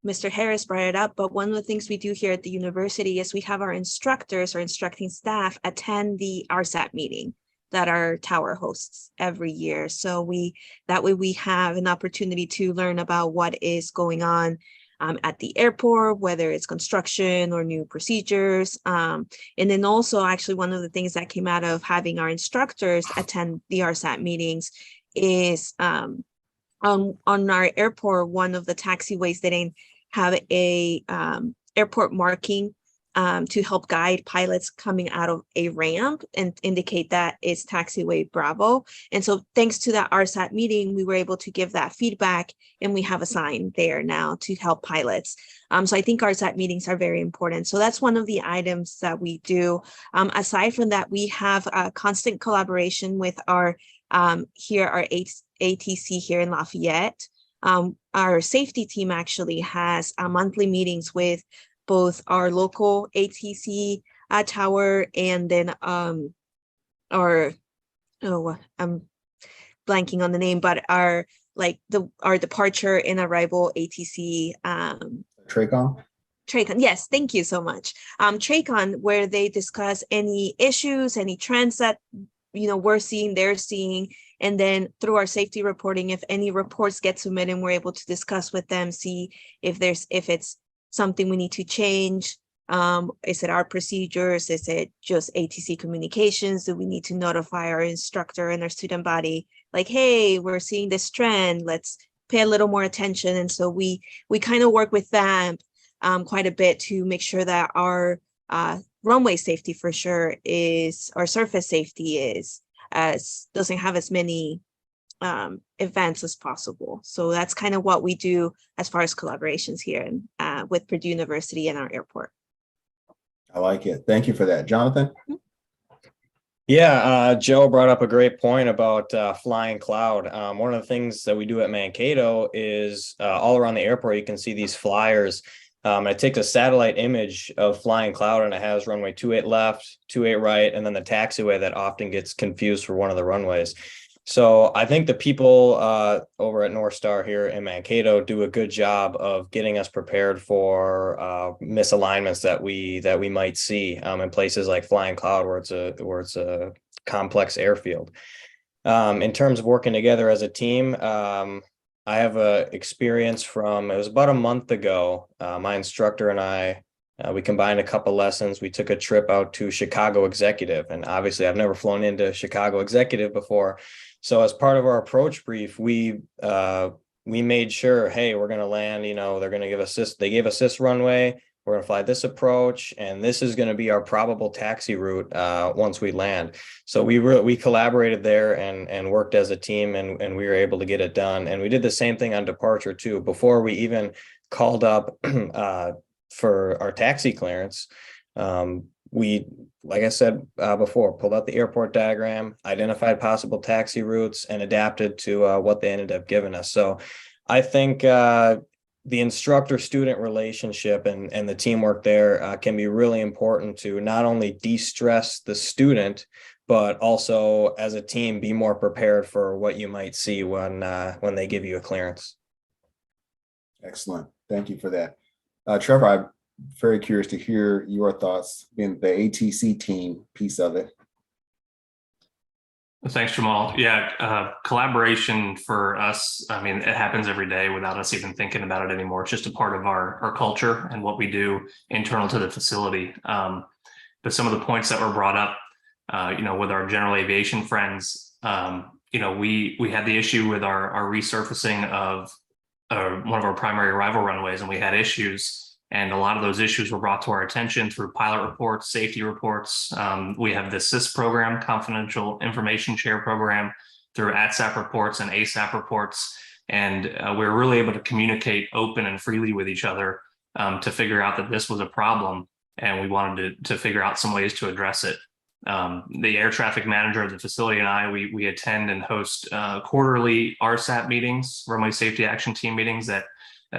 Mr. Harris brought it up, but one of the things we do here at the university is we have our instructors or instructing staff attend the RSAT meeting that our tower hosts every year. So that way we have an opportunity to learn about what is going on at the airport, whether it's construction or new procedures. And then also actually one of the things that came out of having our instructors attend the RSAT meetings is on our airport, one of the taxiways didn't have a airport marking to help guide pilots coming out of a ramp and indicate that it's taxiway Bravo. And so thanks to that RSAT meeting, we were able to give that feedback, and we have a sign there now to help pilots. So I think RSAT meetings are very important. So that's one of the items that we do. Aside from that, we have a constant collaboration with our ATC here in Lafayette. Our safety team actually has monthly meetings with both our local ATC tower and then I'm blanking on the name, but our departure and arrival ATC TRACON? TRACON, yes, thank you so much. TRACON, where they discuss any issues, any trends that we're seeing, they're seeing, and then through our safety reporting, if any reports get submitted, we're able to discuss with them, see if it's something we need to change. Is it our procedures? Is it just ATC communications? Do we need to notify our instructor and our student body, like, hey, we're seeing this trend, let's pay a little more attention? And so we kind of work with them quite a bit to make sure that our runway safety for sure is, our surface safety doesn't have as many events as possible. So that's kind of what we do as far as collaborations here with Purdue University and our airport. I like it. Thank you for that. Jonathan? Yeah, Joe brought up a great point about flying cloud. One of the things that we do at Mankato is all around the airport, you can see these flyers. It takes a satellite image of flying cloud, and it has runway 28 left, 28 right, and then the taxiway that often gets confused for one of the runways. So I think the people over at North Star here in Mankato do a good job of getting us prepared for misalignments that we might see in places like flying cloud, where it's a complex airfield. In terms of working together as a team, I have a experience from, it was about a month ago. My instructor and I, we combined a couple lessons. We took a trip out to Chicago Executive, and obviously I've never flown into Chicago Executive before. So as part of our approach brief, we made sure, hey, we're going to land, they're going to give us this, they gave us this runway, we're going to fly this approach, and this is going to be our probable taxi route once we land. So we collaborated there and worked as a team, and we were able to get it done. And we did the same thing on departure too. Before we even called up for our taxi clearance, we, like I said before, pulled out the airport diagram, identified possible taxi routes, and adapted to what they ended up giving us. So I think the instructor-student relationship and the teamwork there can be really important to not only de-stress the student, but also as a team be more prepared for what you might see when they give you a clearance. Excellent. Thank you for that. Trevor, I'm very curious to hear your thoughts in the ATC team piece of it. Thanks, Jamal. Yeah, collaboration for us, I mean, it happens every day without us even thinking about it anymore. It's just a part of our culture and what we do internal to the facility. But some of the points that were brought up, with our general aviation friends, we had the issue with our resurfacing of one of our primary arrival runways, and we had issues. And a lot of those issues were brought to our attention through pilot reports, safety reports. We have the CIS program, Confidential Information Share Program, through ATSAP reports and ASAP reports. And we were really able to communicate open and freely with each other to figure out that this was a problem. And we wanted to figure out some ways to address it. The air traffic manager of the facility and I, we attend and host quarterly RSAT meetings, Runway Safety Action Team meetings that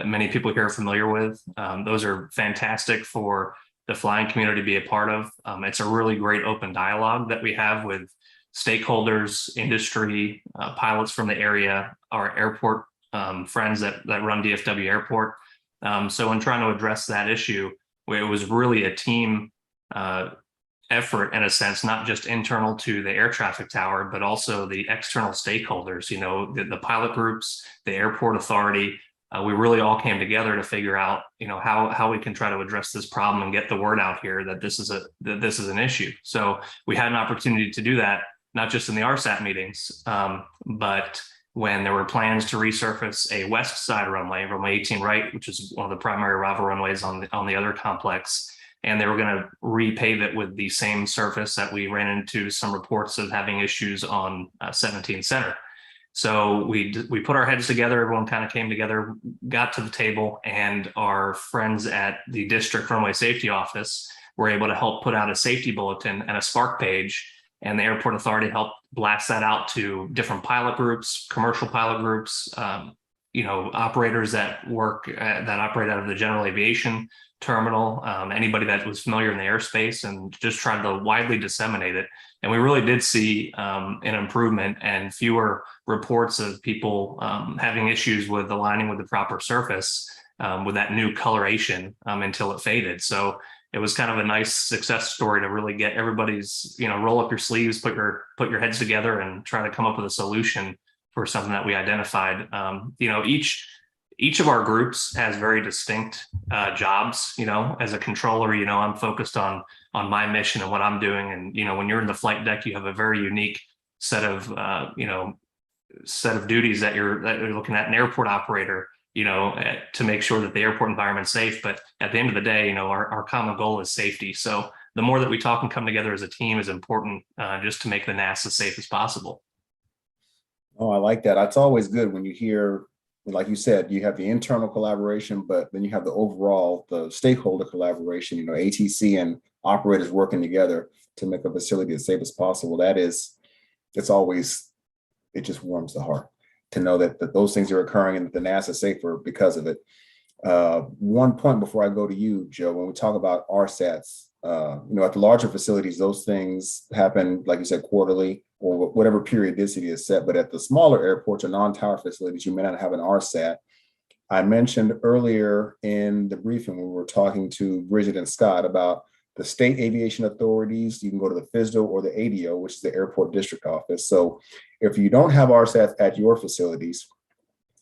many people here are familiar with. Those are fantastic for the flying community to be a part of. It's a really great open dialogue that we have with stakeholders, industry, pilots from the area, our airport friends that run DFW Airport. So in trying to address that issue, it was really a team effort in a sense, not just internal to the air traffic tower, but also the external stakeholders, the pilot groups, the airport authority. We really all came together to figure out, how we can try to address this problem and get the word out here that this is an issue. So we had an opportunity to do that, not just in the RSAT meetings, but when there were plans to resurface a west side runway 18 right, which is one of the primary arrival runways on the other complex. and they were going to repave it with the same surface that we ran into some reports of having issues on 17 Center. So we put our heads together, everyone kind of came together, got to the table, and our friends at the district runway safety office were able to help put out a safety bulletin and a Spark page, and the airport authority helped blast that out to different pilot groups, commercial pilot groups, operators that operate out of the general aviation terminal, anybody that was familiar in the airspace, and just tried to widely disseminate it. And we really did see an improvement and fewer reports of people having issues with aligning with the proper surface with that new coloration until it faded. So it was kind of a nice success story to really get everybody's, roll up your sleeves, put your heads together and try to come up with a solution for something that we identified. Each of our groups has very distinct jobs. As a controller, I'm focused on my mission and what I'm doing. And, when you're in the flight deck, you have a very unique set of duties that you're looking at. An airport operator, to make sure that the airport environment's safe. But at the end of the day, our common goal is safety. So the more that we talk and come together as a team is important, just to make the NAS as safe as possible. Oh, I like that. It's always good when you hear, like you said, you have the internal collaboration, but then you have the stakeholder collaboration, ATC and operators working together to make a facility as safe as possible. It just warms the heart to know that those things are occurring and that the NAS is safer because of it. One point before I go to you, Joe, when we talk about RSATs, at the larger facilities, those things happen, like you said, quarterly or whatever periodicity is set. But at the smaller airports or non-tower facilities, you may not have an RSAT. I mentioned earlier in the briefing when we were talking to Bridget and Scott about the state aviation authorities. You can go to the FSDO or the ADO, which is the airport district office. So if you don't have RSATs at your facilities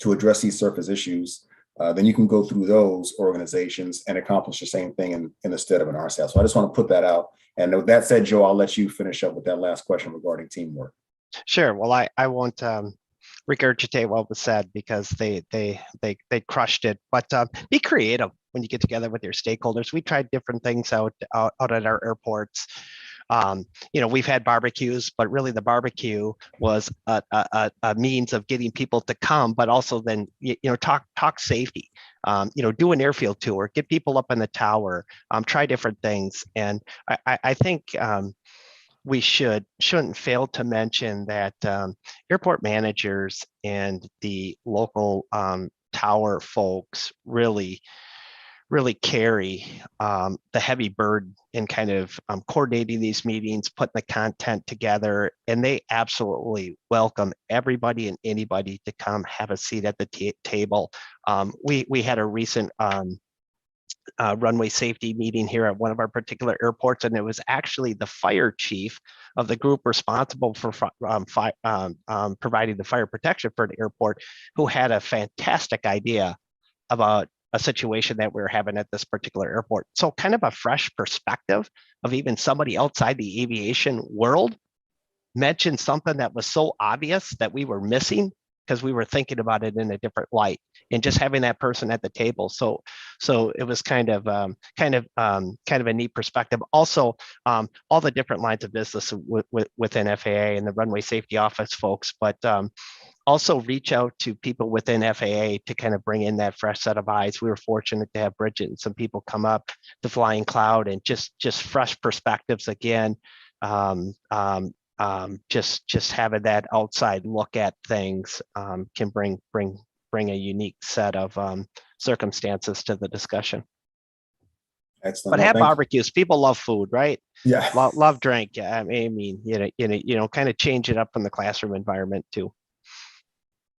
to address these surface issues, then you can go through those organizations and accomplish the same thing instead of an RSAT. So I just want to put that out. And with that said, Joe, I'll let you finish up with that last question regarding teamwork. Sure. Well, I won't regurgitate what was said because they crushed it. But be creative when you get together with your stakeholders. We tried different things out at our airports. We've had barbecues, but really the barbecue was a means of getting people to come, but also then, talk safety, do an airfield tour, get people up in the tower, try different things. And I think we shouldn't fail to mention that airport managers and the local tower folks really carry the heavy burden in kind of coordinating these meetings, putting the content together, and they absolutely welcome everybody and anybody to come have a seat at the table. We had a recent runway safety meeting here at one of our particular airports, and it was actually the fire chief of the group responsible for providing the fire protection for the airport, who had a fantastic idea about a situation that we're having at this particular airport. So kind of a fresh perspective of even somebody outside the aviation world mentioned something that was so obvious that we were missing because we were thinking about it in a different light, and just having that person at the table. So it was kind of a neat perspective. Also, all the different lines of business within FAA and the runway safety office folks, but also reach out to people within FAA to kind of bring in that fresh set of eyes. We were fortunate to have Bridget and some people come up to Flying Cloud, and just fresh perspectives again. Just having that outside look at things can bring a unique set of circumstances to the discussion. Excellent. But have barbecues. People love food, right? Yeah. Love drink. I mean, kind of change it up from the classroom environment too.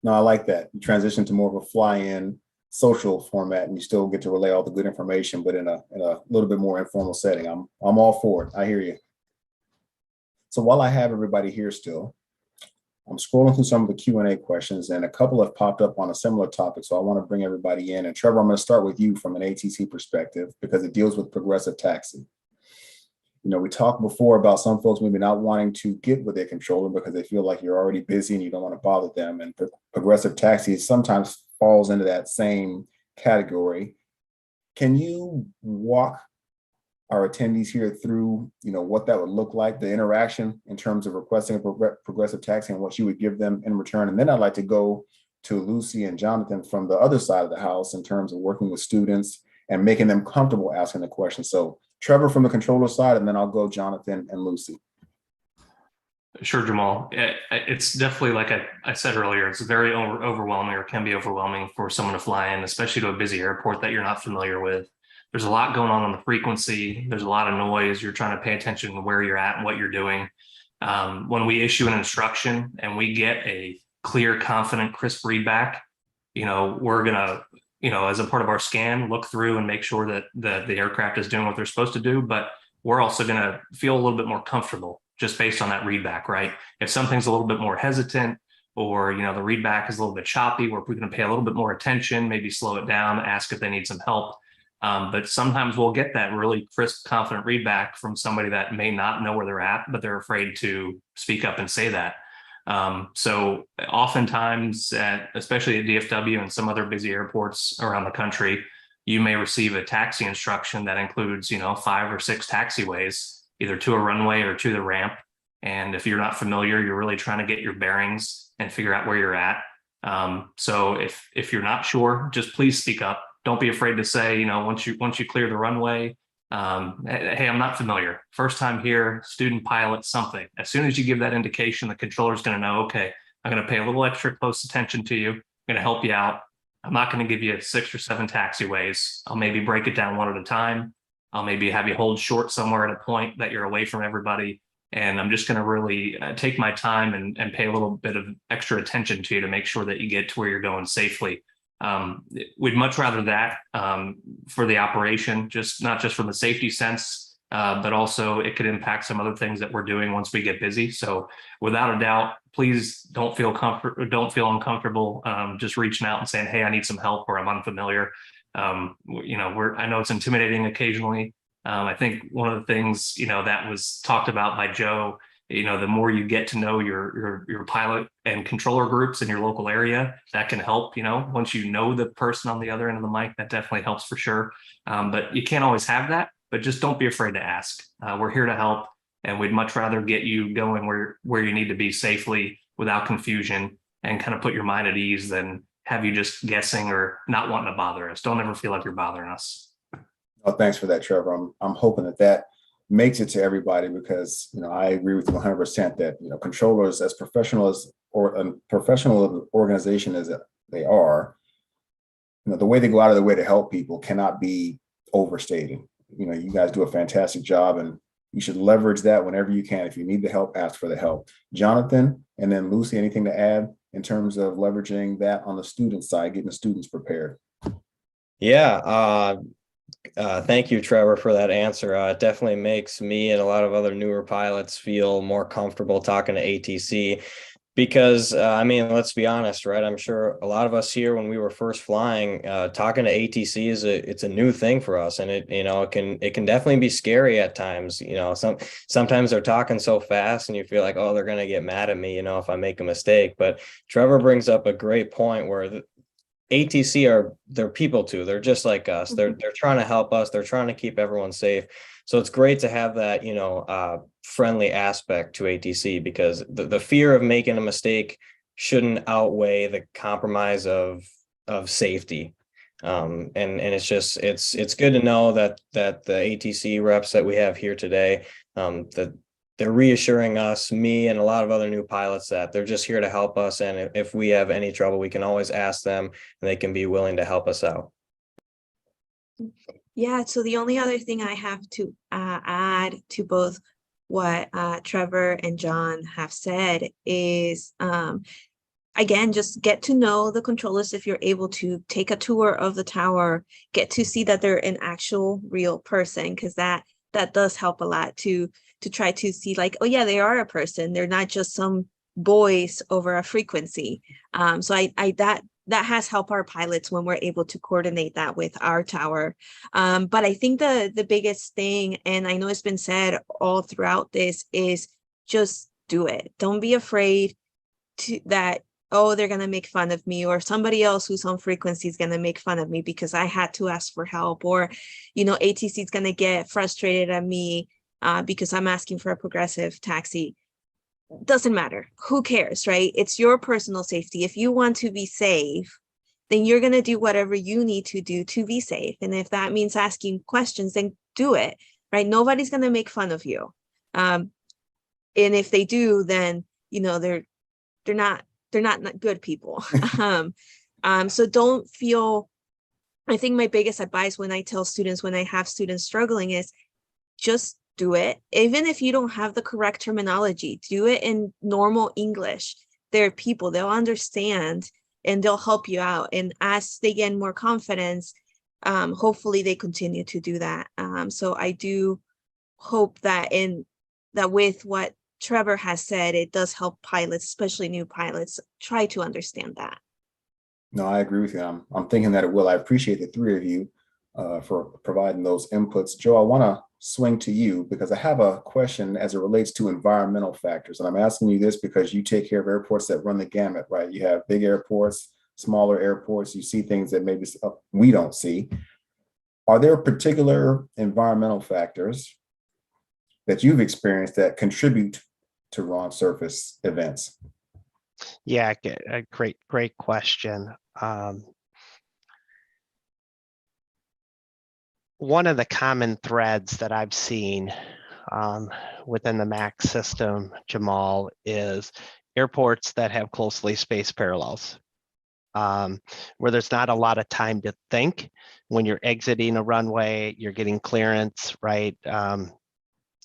No, I like that. You transition to more of a fly-in social format, and you still get to relay all the good information, but in a little bit more informal setting. I'm all for it. I hear you. So while I have everybody here still, I'm scrolling through some of the Q&A questions, and a couple have popped up on a similar topic. So I want to bring everybody in. And Trevor, I'm going to start with you from an ATC perspective because it deals with progressive taxi. We talked before about some folks maybe not wanting to get with their controller because they feel like you're already busy and you don't want to bother them. And progressive taxi sometimes falls into that same category. Can you walk our attendees here through, what that would look like, the interaction in terms of requesting a progressive taxi and what you would give them in return. And then I'd like to go to Lucy and Jonathan from the other side of the house in terms of working with students and making them comfortable asking the question. So Trevor from the controller side, and then I'll go Jonathan and Lucy. Sure, Jamal. It's definitely, like I said earlier, it's very overwhelming, or can be overwhelming for someone to fly in, especially to a busy airport that you're not familiar with. There's a lot going on the frequency. There's a lot of noise. You're trying to pay attention to where you're at and what you're doing. When we issue an instruction and we get a clear, confident, crisp readback, we're gonna, as a part of our scan, look through and make sure that the aircraft is doing what they're supposed to do. But we're also gonna feel a little bit more comfortable just based on that readback, right? If something's a little bit more hesitant, or the readback is a little bit choppy, we're going to pay a little bit more attention, maybe slow it down, ask if they need some help. But sometimes we'll get that really crisp, confident readback from somebody that may not know where they're at, but they're afraid to speak up and say that. So oftentimes, especially at DFW and some other busy airports around the country, you may receive a taxi instruction that includes 5 or 6 taxiways, either to a runway or to the ramp. And if you're not familiar, you're really trying to get your bearings and figure out where you're at. So if you're not sure, just please speak up. Don't be afraid to say, once you clear the runway, hey, I'm not familiar. First time here, student pilot, something. As soon as you give that indication, the controller's going to know, okay, I'm going to pay a little extra close attention to you. I'm going to help you out. I'm not going to give you 6 or 7 taxiways. I'll maybe break it down one at a time. I'll maybe have you hold short somewhere at a point that you're away from everybody. And I'm just going to really take my time and pay a little bit of extra attention to you to make sure that you get to where you're going safely. We'd much rather that for the operation, not just from the safety sense, but also it could impact some other things that we're doing once we get busy. So without a doubt, please don't feel uncomfortable just reaching out and saying, hey, I need some help, or I'm unfamiliar. I know it's intimidating occasionally. I think one of the things, that was talked about by Joe, the more you get to know your pilot and controller groups in your local area, that can help. Once you know the person on the other end of the mic, that definitely helps for sure. But you can't always have that, but just don't be afraid to ask. We're here to help, and we'd much rather get you going where you need to be safely without confusion, and kind of put your mind at ease than have you just guessing or not wanting to bother us. Don't ever feel like you're bothering us. Oh, thanks for that, Trevor. I'm hoping that makes it to everybody, because I agree with you 100% that controllers, as professional or a professional organization as they are, the way they go out of their way to help people cannot be overstated. You guys do a fantastic job, and you should leverage that whenever you can. If you need the help, ask for the help. Jonathan, and then Lucy, anything to add in terms of leveraging that on the student side, getting the students prepared? Yeah. Thank you, Trevor, for that answer. It definitely makes me and a lot of other newer pilots feel more comfortable talking to ATC, because let's be honest, right? I'm sure a lot of us here, when we were first flying, talking to ATC it's a new thing for us, and it can definitely be scary at times. Sometimes they're talking so fast, and you feel like, oh, they're gonna get mad at me, if I make a mistake. But Trevor brings up a great point where ATC they're people too. They're just like us. They're trying to help us. They're trying to keep everyone safe. So it's great to have that, friendly aspect to ATC, because the fear of making a mistake shouldn't outweigh the compromise of safety. And it's good to know that the ATC reps that we have here today, that they're reassuring us, me and a lot of other new pilots, that they're just here to help us. And if we have any trouble, we can always ask them, and they can be willing to help us out. Yeah, so the only other thing I have to add to both what Trevor and John have said is, again, just get to know the controllers. If you're able to take a tour of the tower, get to see that they're an actual real person, because that does help a lot to try to see, like, oh yeah, they are a person. They're not just some voice over a frequency. So that has helped our pilots when we're able to coordinate that with our tower. But I think the biggest thing, and I know it's been said all throughout this, is just do it. Don't be afraid that oh, they're going to make fun of me, or somebody else who's on frequency is going to make fun of me because I had to ask for help, or, ATC is going to get frustrated at me because I'm asking for a progressive taxi. Doesn't matter. Who cares, right? It's your personal safety. If you want to be safe, then you're going to do whatever you need to do to be safe. And if that means asking questions, then do it, right? Nobody's going to make fun of you. And if they do, then, they're not good people. So don't feel, I think my biggest advice when I tell students, when I have students struggling, is just do it. Even if you don't have the correct terminology, do it in normal English. There are people, they'll understand and they'll help you out. And as they gain more confidence, hopefully they continue to do that. So I do hope that with what Trevor has said, it does help pilots, especially new pilots, try to understand that. No, I agree with you. I'm thinking that it will. I appreciate the three of you for providing those inputs. Joe, I want to swing to you because I have a question as it relates to environmental factors. And I'm asking you this because you take care of airports that run the gamut, right? You have big airports, smaller airports, you see things that maybe we don't see. Are there particular environmental factors that you've experienced that contribute to wrong surface events? Yeah, a great question. One of the common threads that I've seen within the MAX system, Jamal, is airports that have closely spaced parallels, where there's not a lot of time to think. When you're exiting a runway, you're getting clearance, right?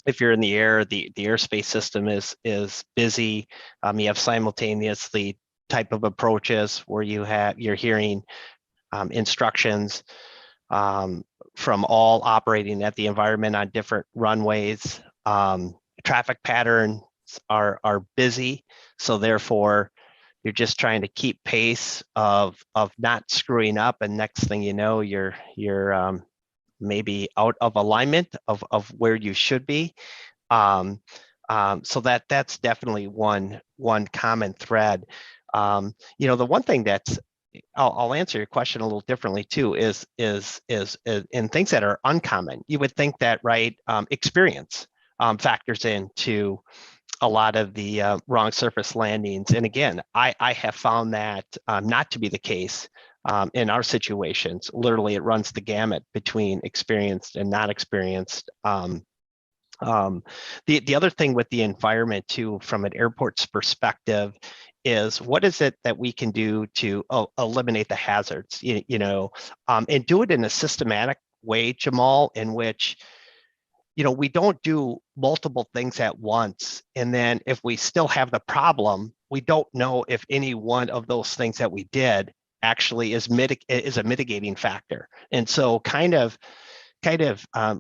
If you're in the air, the airspace system is busy. You have simultaneously type of approaches where you're hearing instructions from all operating at the environment on different runways. Traffic patterns are busy, so therefore you're just trying to keep pace of not screwing up, and next thing you know, you're maybe out of alignment of where you should be. So that's definitely one common thread. The one thing that's, I'll answer your question a little differently too, is in things that are uncommon. You would think that, right, experience factors into a lot of the wrong surface landings. And again, I have found that not to be the case in our situations. Literally, it runs the gamut between experienced and not experienced. The other thing with the environment too, from an airport's perspective, is what is it that we can do to eliminate the hazards, and do it in a systematic way, Jamal, in which, we don't do multiple things at once. And then if we still have the problem, we don't know if any one of those things that we did actually is a mitigating factor. And so kind of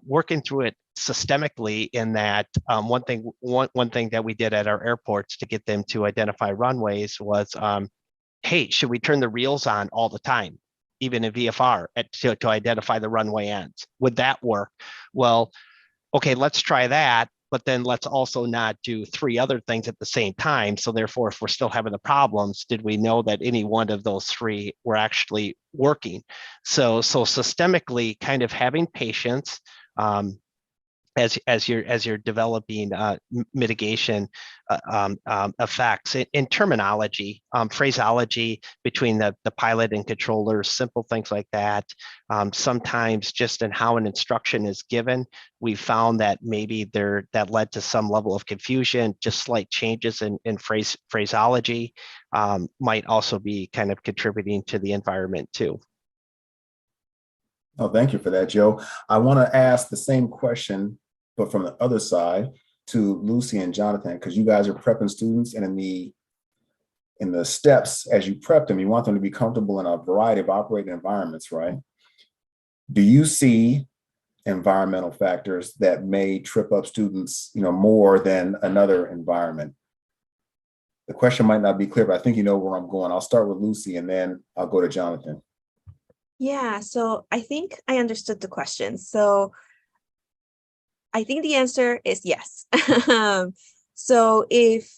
working through it systemically, in that one thing that we did at our airports to get them to identify runways was, hey, should we turn the reels on all the time, even in VFR, to identify the runway ends? Would that work? Well, okay, let's try that, but then let's also not do three other things at the same time. So therefore, if we're still having the problems, did we know that any one of those three were actually working? So systemically, kind of having patience as you're developing mitigation effects in terminology, phraseology between the pilot and controllers, simple things like that. Sometimes just in how an instruction is given, we found that maybe that led to some level of confusion. Just slight changes in phraseology might also be kind of contributing to the environment too. Oh, thank you for that, Joe. I want to ask the same question, but from the other side, to Lucy and Jonathan, because you guys are prepping students, and in the steps as you prep them, you want them to be comfortable in a variety of operating environments, right? Do you see environmental factors that may trip up students, more than another environment? The question might not be clear, but I think you know where I'm going. I'll start with Lucy, and then I'll go to Jonathan. Yeah, so I think I understood the question. So I think the answer is yes. So if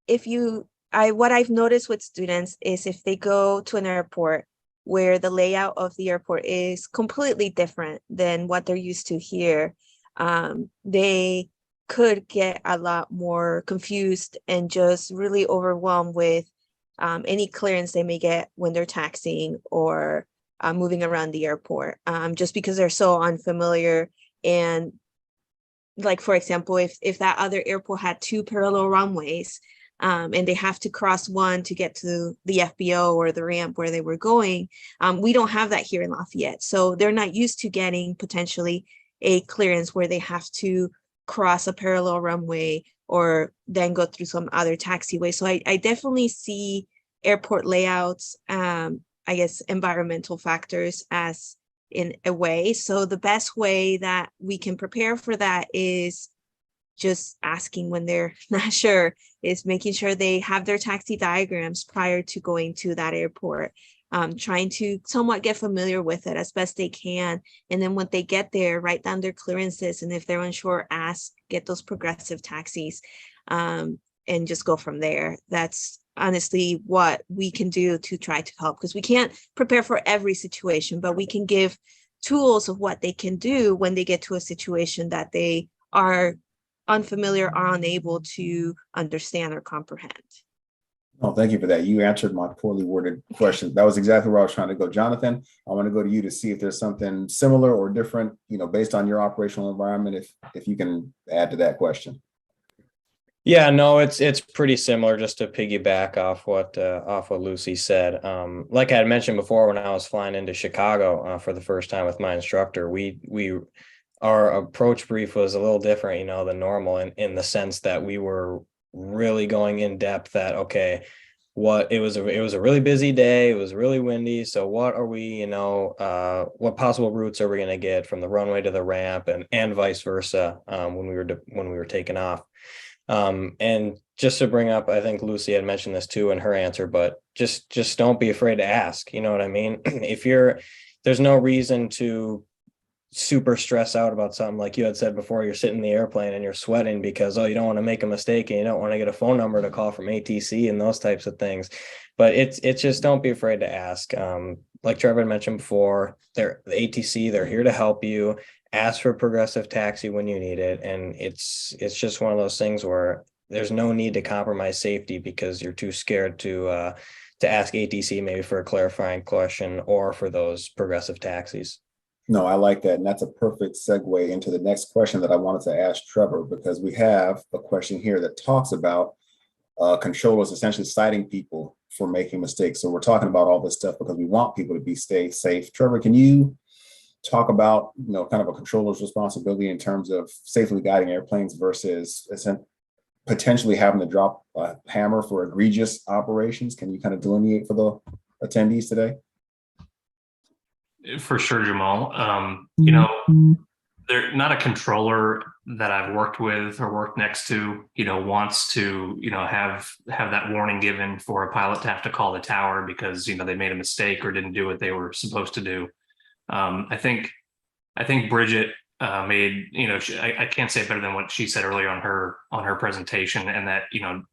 you what I've noticed with students is if they go to an airport where the layout of the airport is completely different than what they're used to here, they could get a lot more confused and just really overwhelmed with any clearance they may get when they're taxiing or moving around the airport, just because they're so unfamiliar. And like, for example, if that other airport had 2 parallel runways, and they have to cross one to get to the FBO or the ramp where they were going, we don't have that here in Lafayette. So they're not used to getting potentially a clearance where they have to cross a parallel runway or then go through some other taxiway. So I definitely see airport layouts, I guess environmental factors as in a way. So the best way that we can prepare for that is just asking when they're not sure, is making sure they have their taxi diagrams prior to going to that airport, trying to somewhat get familiar with it as best they can. And then when they get there, write down their clearances. And if they're unsure, ask, get those progressive taxis, and just go from there. That's honestly what we can do to try to help, because we can't prepare for every situation, but we can give tools of what they can do when they get to a situation that they are unfamiliar or unable to understand or comprehend. Oh, thank you for that. You answered my poorly worded question. That was exactly where I was trying to go. Jonathan, I want to go to you to see if there's something similar or different, based on your operational environment, if you can add to that question. Yeah, no, it's pretty similar, just to piggyback off what Lucy said. Like I had mentioned before, when I was flying into Chicago for the first time with my instructor, our approach brief was a little different, than normal, in the sense that we were really going in depth that, okay, it was a really busy day, it was really windy, so what are we, what possible routes are we going to get from the runway to the ramp, and vice versa, when we were taking off. And just to bring up, I think Lucy had mentioned this too in her answer, but just don't be afraid to ask. You know what I mean? There's no reason to super stress out about something. Like you had said before, you're sitting in the airplane and you're sweating because, you don't want to make a mistake and you don't want to get a phone number to call from ATC and those types of things. But it's just, don't be afraid to ask. Like Trevor mentioned before, the ATC, they're here to help you. Ask for progressive taxi when you need it. And it's just one of those things where there's no need to compromise safety because you're too scared to ask ATC maybe for a clarifying question or for those progressive taxis. No, I like that. And that's a perfect segue into the next question that I wanted to ask Trevor, because we have a question here that talks about controllers essentially citing people for making mistakes. So we're talking about all this stuff because we want people to stay safe. Trevor, can you talk about, kind of a controller's responsibility in terms of safely guiding airplanes versus potentially having to drop a hammer for egregious operations? Can you kind of delineate for the attendees today? For sure, Jamal. They're not a controller that I've worked with or worked next to, wants to, have that warning given for a pilot to have to call the tower because, they made a mistake or didn't do what they were supposed to do. I think Bridget made, I can't say it better than what she said earlier on her presentation, and that,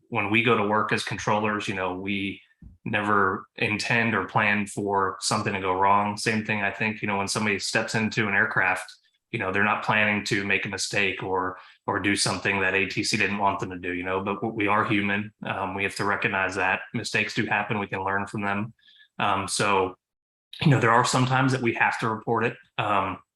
when we go to work as controllers, we never intend or plan for something to go wrong. Same thing, I think, when somebody steps into an aircraft, they're not planning to make a mistake or do something that ATC didn't want them to do, but we are human. We have to recognize that mistakes do happen. We can learn from them. So there are some times that we have to report it.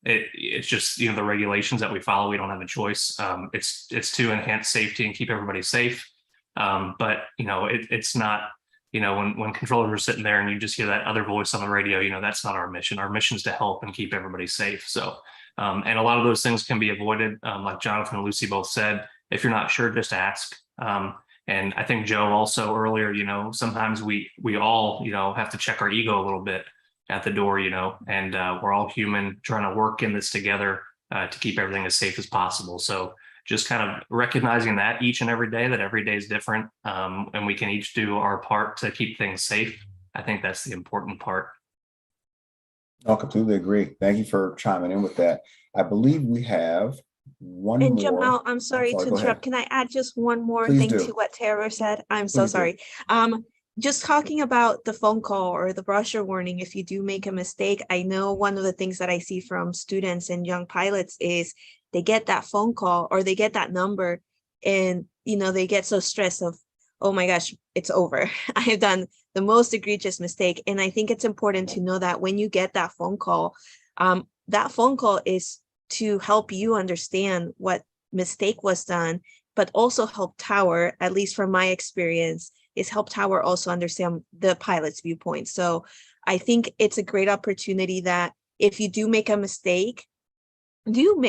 It's just, the regulations that we follow, we don't have a choice. It's to enhance safety and keep everybody safe. But, it's not, when controllers are sitting there and you just hear that other voice on the radio, that's not our mission. Our mission is to help and keep everybody safe. So, and a lot of those things can be avoided. Like Jonathan and Lucy both said, if you're not sure, just ask. And I think Joe also earlier, sometimes we all, have to check our ego a little bit at the door, and we're all human trying to work in this together to keep everything as safe as possible. So just kind of recognizing that each and every day, that every day is different, and we can each do our part to keep things safe. I think that's the important part. I'll completely agree. Thank you for chiming in with that. I believe we have one And more. Jamal, I'm sorry to go ahead. interrupt. Can I add just one more Please thing do. to what Tara said? I'm so Please do. sorry. Just talking about the phone call or the brochure warning, if you do make a mistake, I know one of the things that I see from students and young pilots is they get that phone call or they get that number and, they get so stressed of, oh my gosh, it's over. I have done the most egregious mistake. And I think it's important to know that when you get that phone call is to help you understand what mistake was done, but also help Tower, at least from my experience, is help Tower also understand the pilot's viewpoint. So I think it's a great opportunity that if you do make a mistake, do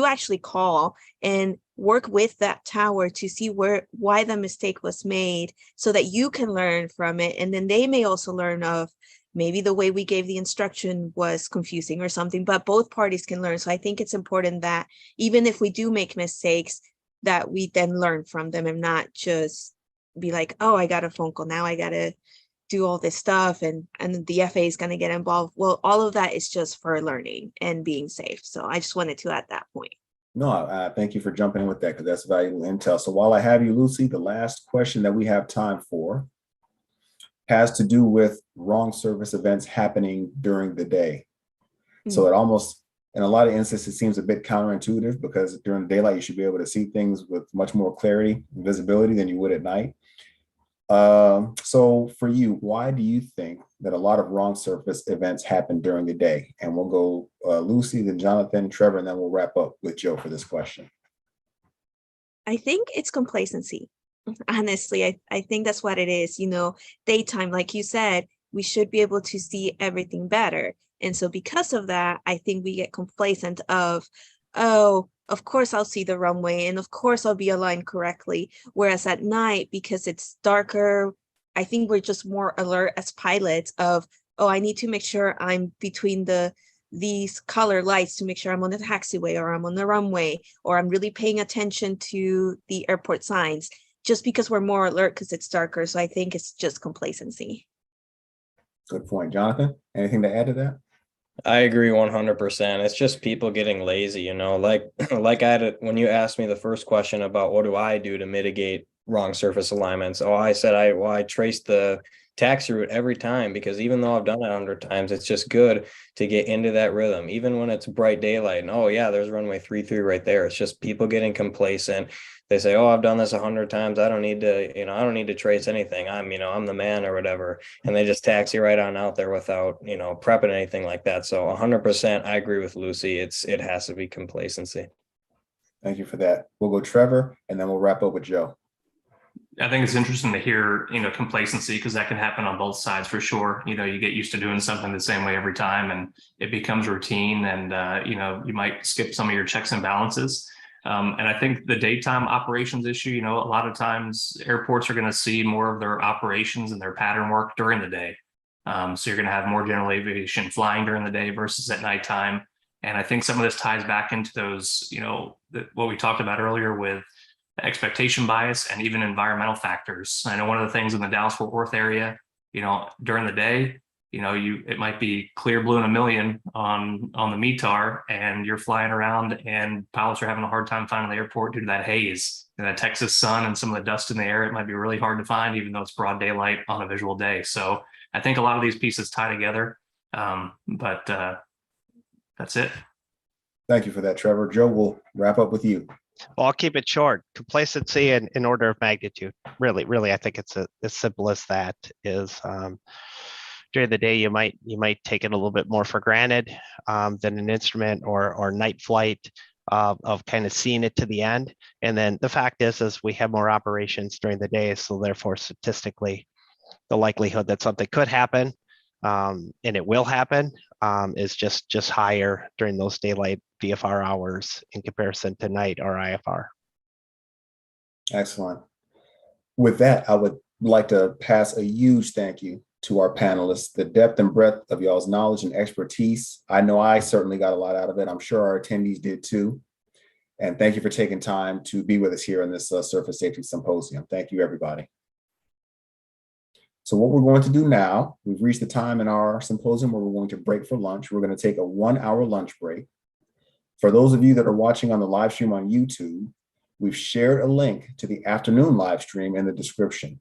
actually call and work with that tower to see why the mistake was made so that you can learn from it. And then they may also learn of maybe the way we gave the instruction was confusing or something, but both parties can learn. So I think it's important that even if we do make mistakes, that we then learn from them and not just be like, oh, I got a phone call, now I got to do all this stuff and the FAA is going to get involved. Well, all of that is just for learning and being safe. So I just wanted to add that point. No, thank you for jumping in with that because that's valuable intel. So while I have you, Lucy, the last question that we have time for has to do with wrong service events happening during the day. So it almost, in a lot of instances, it seems a bit counterintuitive because during the daylight, you should be able to see things with much more clarity and visibility than you would at night. So for you, why do you think that a lot of wrong surface events happen during the day? And we'll go Lucy, then Jonathan, Trevor, and then we'll wrap up with Joe for this question. I think it's complacency. Honestly, I think that's what it is. Daytime, like you said, we should be able to see everything better. And so because of that, I think we get complacent of, oh, of course I'll see the runway and of course I'll be aligned correctly. Whereas at night, because it's darker, I think we're just more alert as pilots of, oh, I need to make sure I'm between these color lights to make sure I'm on the taxiway or I'm on the runway, or I'm really paying attention to the airport signs just because we're more alert because it's darker. So I think it's just complacency. Good point. Jonathan, anything to add to that? I agree 100%. It's just people getting lazy, like when you asked me the first question about what do I do to mitigate wrong surface alignments. Oh, I said, I traced the taxi route every time because even though I've done it 100 times, it's just good to get into that rhythm, even when it's bright daylight. And oh yeah, there's runway 33 right there. It's just people getting complacent. They say, oh, I've done this 100 times. I don't need to trace anything. I'm the man or whatever. And they just taxi right on out there without, prepping anything like that. So 100%, I agree with Lucy. It has to be complacency. Thank you for that. We'll go Trevor, and then we'll wrap up with Joe. I think it's interesting to hear, complacency, because that can happen on both sides for sure. You get used to doing something the same way every time and it becomes routine and, you might skip some of your checks and balances. And I think the daytime operations issue, a lot of times airports are going to see more of their operations and their pattern work during the day. So you're going to have more general aviation flying during the day versus at nighttime. And I think some of this ties back into those, what we talked about earlier with expectation bias and even environmental factors. I know one of the things in the Dallas-Fort Worth area, during the day, it might be clear blue in a million on the METAR and you're flying around and pilots are having a hard time finding the airport due to that haze and that Texas sun and some of the dust in the air. It might be really hard to find even though it's broad daylight on a visual day. So I think a lot of these pieces tie together, but that's it. Thank you for that, Trevor. Joe, we'll wrap up with you. Well, I'll keep it short. Complacency in order of magnitude. Really, I think it's as simple as that. Is during the day you might take it a little bit more for granted than an instrument or night flight of kind of seeing it to the end. And then the fact is we have more operations during the day, so therefore statistically, the likelihood that something could happen and it will happen is just higher during those daylight VFR hours in comparison to night or IFR. Excellent. With that, I would like to pass a huge thank you to our panelists. The depth and breadth of y'all's knowledge and expertise, I know I certainly got a lot out of it. I'm sure our attendees did too. And thank you for taking time to be with us here in this Surface Safety Symposium. Thank you, everybody. So what we're going to do now, we've reached the time in our symposium where we're going to break for lunch. We're going to take a 1-hour lunch break. For those of you that are watching on the live stream on YouTube, we've shared a link to the afternoon live stream in the description,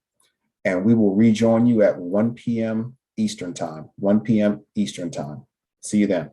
and we will rejoin you at 1 p.m. Eastern time, 1 p.m. Eastern time. See you then.